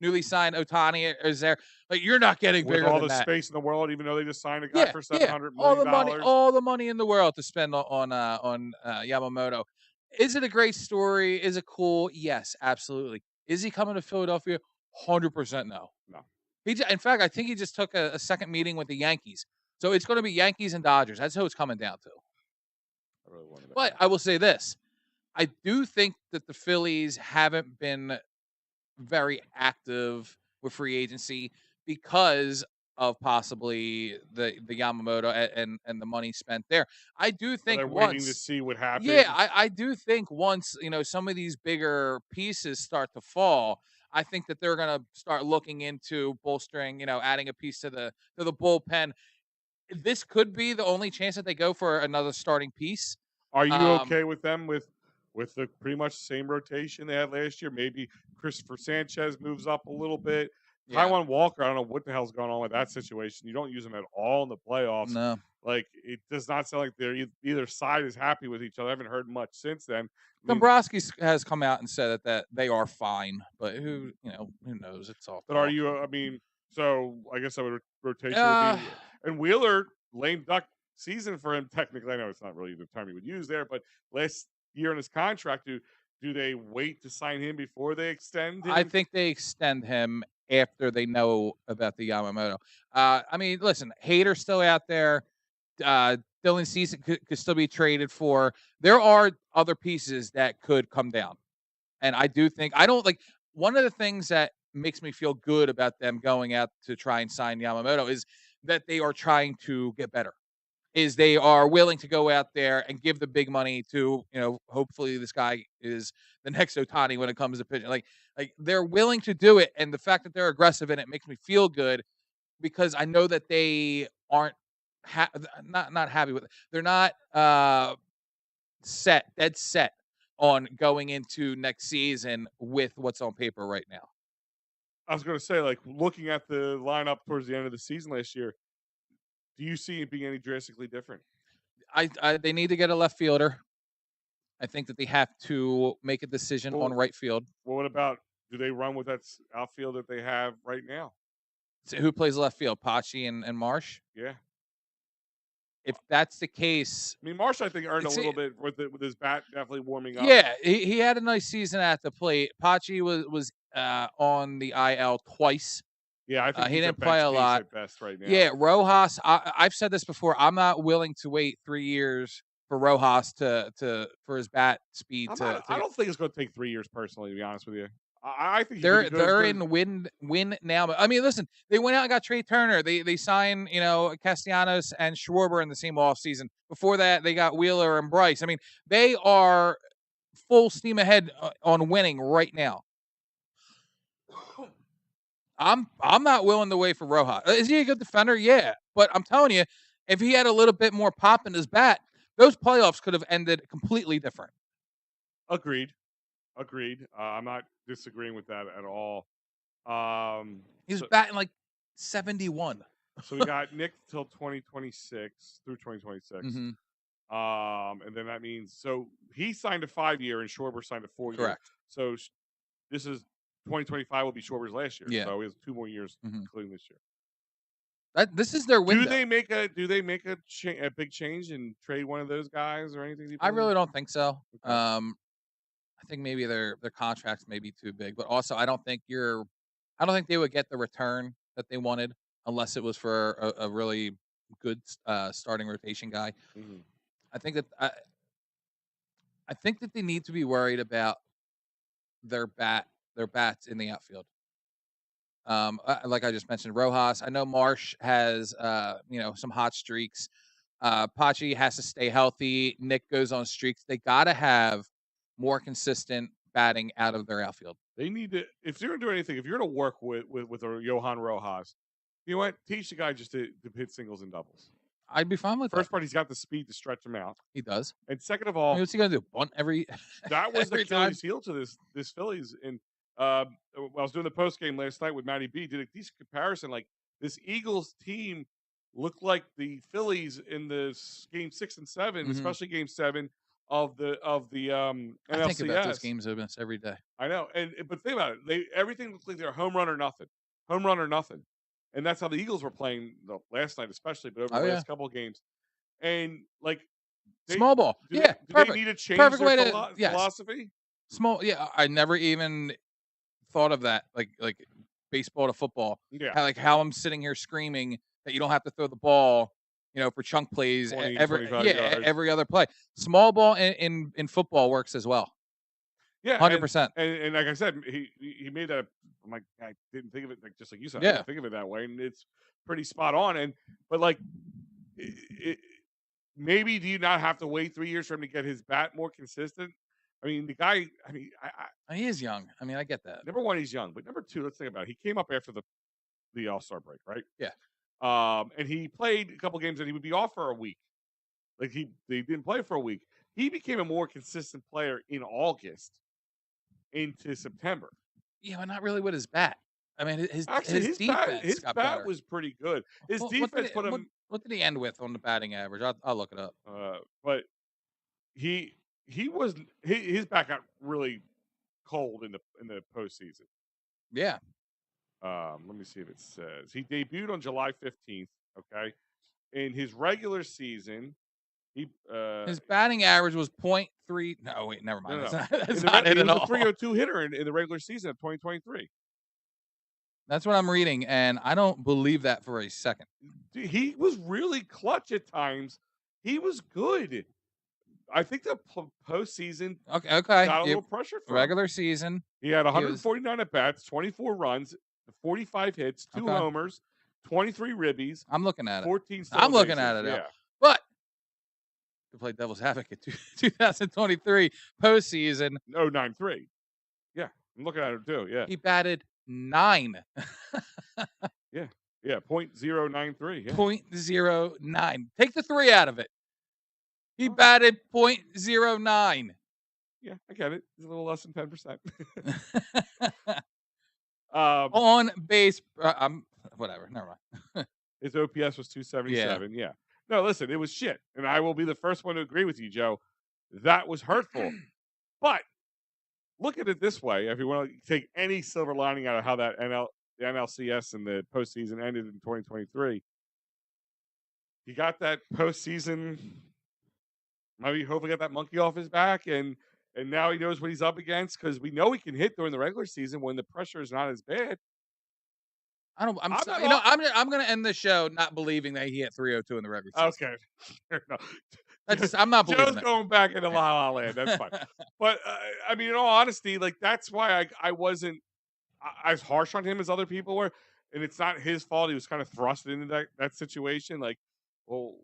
Ohtani is there, like you're not getting with bigger all than the that. space in the world, even though they just signed a guy for $700 million. All the money in the world to spend on Yamamoto. Is it a great story? Is it cool? Yes, absolutely. Is he coming to Philadelphia? 100% no. No. In fact, I think he just took a second meeting with the Yankees. So it's going to be Yankees and Dodgers. That's who it's coming down to. I really wanted that. But I will say this. I do think that the Phillies haven't been very active with free agency because of possibly the Yamamoto and the money spent there. I do think they're waiting to see what happens. Yeah, I do think once some of these bigger pieces start to fall, I think that they're going to start looking into bolstering, adding a piece to the bullpen. This could be the only chance that they go for another starting piece. Are you okay with them with the pretty much same rotation they had last year? Maybe Christopher Sanchez moves up a little bit. Yeah. Taijuan Walker, I don't know what the hell's going on with that situation. You don't use him at all in the playoffs. No. Like, it does not sound like either side is happy with each other. I haven't heard much since then. Dombrowski has come out and said that they are fine, but who knows? It's all. But are you? So I guess I would rotation would be. And Wheeler, lame duck season for him. Technically, I know it's not really the term he would use there, but last year in his contract, do they wait to sign him before they extend him? I think they extend him after they know about the Yamamoto. I mean, listen, Hader's still out there. Dylan Cease could still be traded for. There are other pieces that could come down. And I do think, one of the things that makes me feel good about them going out to try and sign Yamamoto is that they are trying to get better. Is they are willing to go out there and give the big money to, hopefully this guy is the next Ohtani when it comes to pitching. Like they're willing to do it, and the fact that they're aggressive in it makes me feel good because I know that they aren't not happy with it. They're not dead set on going into next season with what's on paper right now. I was going to say, like, looking at the lineup towards the end of the season last year, do you see it being any drastically different? They need to get a left fielder. I think that they have to make a decision on right field. Well, what about, do they run with that outfield that they have right now? So who plays left field? Pachi and Marsh? Yeah. If that's the case, I mean, Marsh, I think, earned a little bit with his bat definitely warming up. Yeah, he had a nice season at the plate. Pachi was on the IL twice. Yeah, I think he didn't play a lot. At best right now. Yeah, Rojas. I've said this before. I'm not willing to wait 3 years for Rojas for his bat speed. I don't think it's going to take 3 years personally. To be honest with you, I think they're in win now. I mean, listen, they went out and got Trey Turner. They signed Castellanos and Schwarber in the same offseason. Before that, they got Wheeler and Bryce. I mean, they are full steam ahead on winning right now. I'm not willing to wait for Rojas. Is he a good defender? Yeah, but I'm telling you, if he had a little bit more pop in his bat, those playoffs could have ended completely different. Agreed. I'm not disagreeing with that at all. He's batting like 71. So we got Nick till 2026 through 2026. Mm-hmm. And then that means, so he signed a 5-year and Schwarber signed a 4-year. Correct. So this is 2025 will be Schwarber's last year. Yeah. So he has 2 more years, including this year. This is their window. Do they make a big change and trade one of those guys or anything? I really don't think so. Okay. I think maybe their contracts may be too big, but also I don't think they would get the return that they wanted unless it was for a really good starting rotation guy. Mm-hmm. I think that they need to be worried about their bats in the outfield. Like I just mentioned, Rojas. I know Marsh has some hot streaks. Pachi has to stay healthy. Nick goes on streaks. They gotta have more consistent batting out of their outfield. They need to, if you're going to do anything, if you're going to work with a Johan Rojas, you know what? Teach the guy just to hit singles and doubles. I'd be fine with First part, he's got the speed to stretch him out. He does. And second of all, what's he going to do? Bunt every that was every the Achilles heel to this Phillies. And I was doing the post game last night with Matty B. Did a decent comparison. Like, this Eagles team looked like the Phillies in the game 6 and 7, especially game 7. Of the NLCS. I think about those games every day. I know, but think about it. Everything looks like they're home run or nothing, and that's how the Eagles were playing last night, especially, but over the last couple of games. And like small ball, do perfect. They need to change perfect their way philosophy. Small, yeah. I never even thought of that, like baseball to football. Yeah, how I'm sitting here screaming that you don't have to throw the ball. For chunk plays, 20, every other play. Small ball in football works as well. Yeah, 100%. And like I said, he made that. I'm like, I didn't think of it just like you said. Yeah. I didn't think of it that way, and it's pretty spot on. But like, maybe do you not have to wait 3 years for him to get his bat more consistent? I mean, the guy. I mean, he is young. I mean, I get that. Number one, he's young, but number two, let's think about it. He came up after the All-Star break, right? Yeah. And he played a couple games and he would be off for a week. Like he didn't play for a week. He became a more consistent player in August into September. Yeah, but not really with his bat. I mean, his defense got bat better. Was pretty good. His defense put him. What did he end with on the batting average? I'll look it up. But he was his bat got really cold in the postseason. Yeah. Let me see if it says he debuted on July 15th. Okay, in his regular season, his batting average was .3. No, wait, never mind. No. That's not it at all. He was a .302 hitter in the regular season of 2023. That's what I'm reading, and I don't believe that for a second. Dude, he was really clutch at times. He was good. I think the postseason Okay. got a little pressure from him. Regular season. He had was- 149 at bats, 24 runs, 45 hits, 2 Okay. homers, 23 ribbies, I'm looking at it. 14 I'm looking bases. at it now. Yeah. But to play devil's advocate, 2023 postseason, No, 9-3. Yeah, I'm looking at it too. Yeah. he batted 9. Yeah, .093. Yeah. 0.09. Take the 3 out of it. He batted .09. Yeah, I get it. It's a little less than 10%. On base. Whatever. Never mind. His OPS was 277. Yeah. No, listen, it was shit. And I will be the first one to agree with you, Joe. That was hurtful. But look at it this way. If you want to take any silver lining out of how that the NLCS and the postseason ended in 2023, you got that postseason. Maybe hopefully got that monkey off his back, and now he knows what he's up against, because we know he can hit during the regular season when the pressure is not as bad. I'm not going to end the show not believing that he hit 302 in the regular season. Okay. No. I'm not believing Joe's it. going back into La La Land. That's fine. But I mean, in all honesty, like, that's why I wasn't as harsh on him as other people were, and it's not his fault. He was kind of thrust into that situation. Like, well,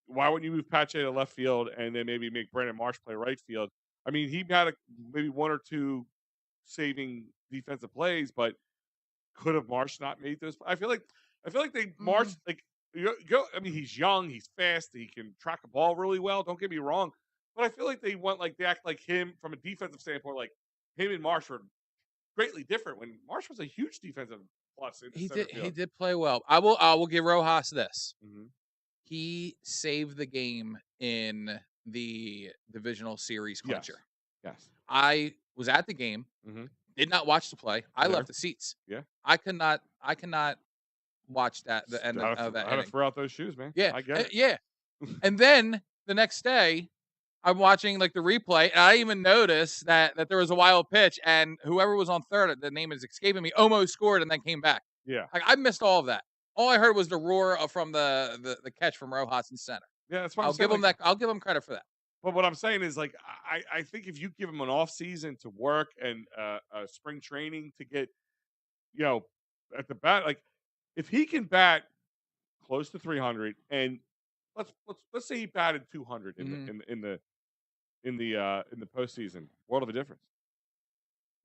why wouldn't you move Pache to left field and then maybe make Brandon Marsh play right field? I mean, he had maybe 1 or 2 saving defensive plays, but could have Marsh not made those? I feel like they Marsh, like, go. I mean, he's young, he's fast, he can track a ball really well. Don't get me wrong, but I feel like they act like him from a defensive standpoint. Like, him and Marsh were greatly different when Marsh was a huge defensive plus. He did play well. I will give Rojas this. Mm-hmm. He saved the game in the divisional series clincher. Yes. I was at the game. Mm-hmm. Did not watch the play. I left the seats. Yeah. I cannot watch the end of that. I had to throw out those shoes, man. Yeah. I get it. Yeah. And then the next day, I'm watching like the replay, and I even noticed that there was a wild pitch, and whoever was on third, the name is escaping me, almost scored and then came back. Yeah. Like, I missed all of that. All I heard was the roar from the catch from Rojas in center. Yeah, that's why I'll give him that. I'll give him credit for that. But what I'm saying is, like, I think if you give him an off season to work and spring training to get, at the bat, like, if he can bat close to 300, and let's say he batted 200 in the postseason, world of a difference.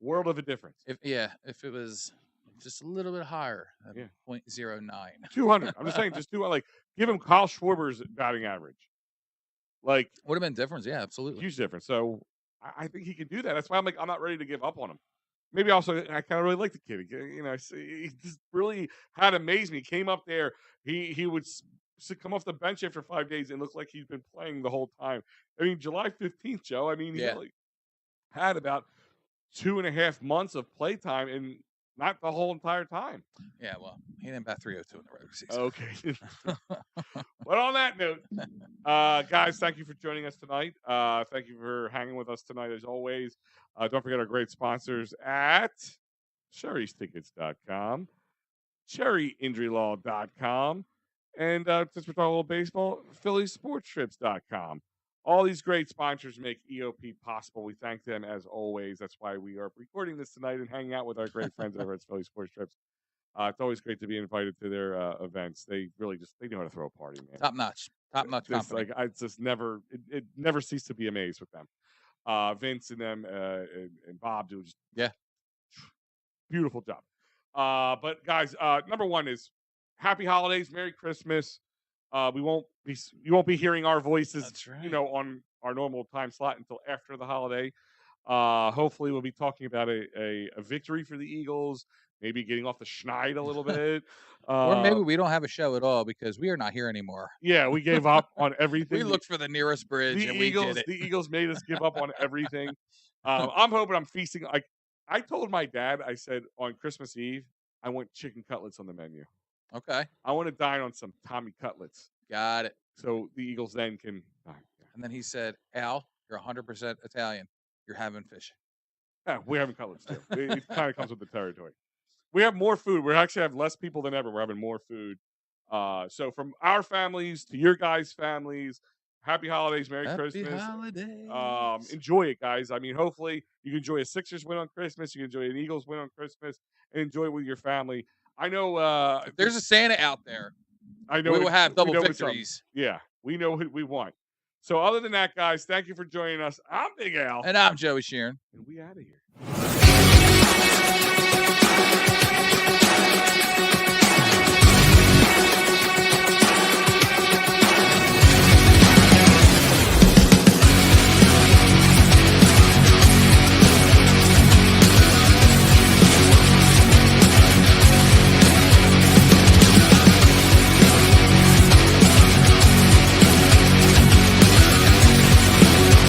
World of a difference. If it was just a little bit higher, 0.09. 200. I'm just saying, just give him Kyle Schwarber's batting average. Like, would have been difference. Yeah, absolutely. Huge difference. So I think he can do that. That's why I'm not ready to give up on him. Maybe also, I kind of really like the kid. He just really had amazed me. Came up there. He would come off the bench after 5 days and look like he's been playing the whole time. I mean, July 15th, Joe. I mean, he only had about 2.5 months of play time, and not the whole entire time. Yeah, well, he didn't bat 302 in the regular season. Okay. But on that note, guys, thank you for joining us tonight. Thank you for hanging with us tonight, as always. Don't forget our great sponsors at Sherry'sTickets.com, CherryInjuryLaw.com, and since we're talking a little baseball, PhilliesSportsTrips.com. All these great sponsors make EoP possible. We thank them as always. That's why we are recording this tonight and hanging out with our great friends over at Philly Sports Trips. It's always great to be invited to their events. They really they know how to throw a party, man. Top notch company. I just never cease to be amazed with them. Vince and them and Bob do just beautiful job. But guys, number one is happy holidays, Merry Christmas. You won't be hearing our voices, on our normal time slot until after the holiday. Hopefully, we'll be talking about a victory for the Eagles, maybe getting off the schneid a little bit. Or maybe we don't have a show at all because we are not here anymore. Yeah, we gave up on everything. We looked for the nearest bridge, and we did it. The Eagles made us give up on everything. I'm hoping I'm feasting. Like, I told my dad, I said on Christmas Eve, I want chicken cutlets on the menu. Okay. I want to dine on some Tommy cutlets. Got it. So the Eagles then can dine. And then he said, Al, you're 100% Italian. You're having fish. Yeah, we're having cutlets too. It kind of comes with the territory. We have more food. We actually have less people than ever. We're having more food. So from our families to your guys' families, Happy holidays, Merry Happy Christmas. holidays. Enjoy it, guys. I mean, hopefully you can enjoy a Sixers win on Christmas. You can enjoy an Eagles win on Christmas, and enjoy it with your family. I know. If there's a Santa out there, I know we will have double know it's victories. Yeah, we know what we want. So, other than that, guys, thank you for joining us. I'm Big Al, And I'm Joey Sheeran. and we out of here.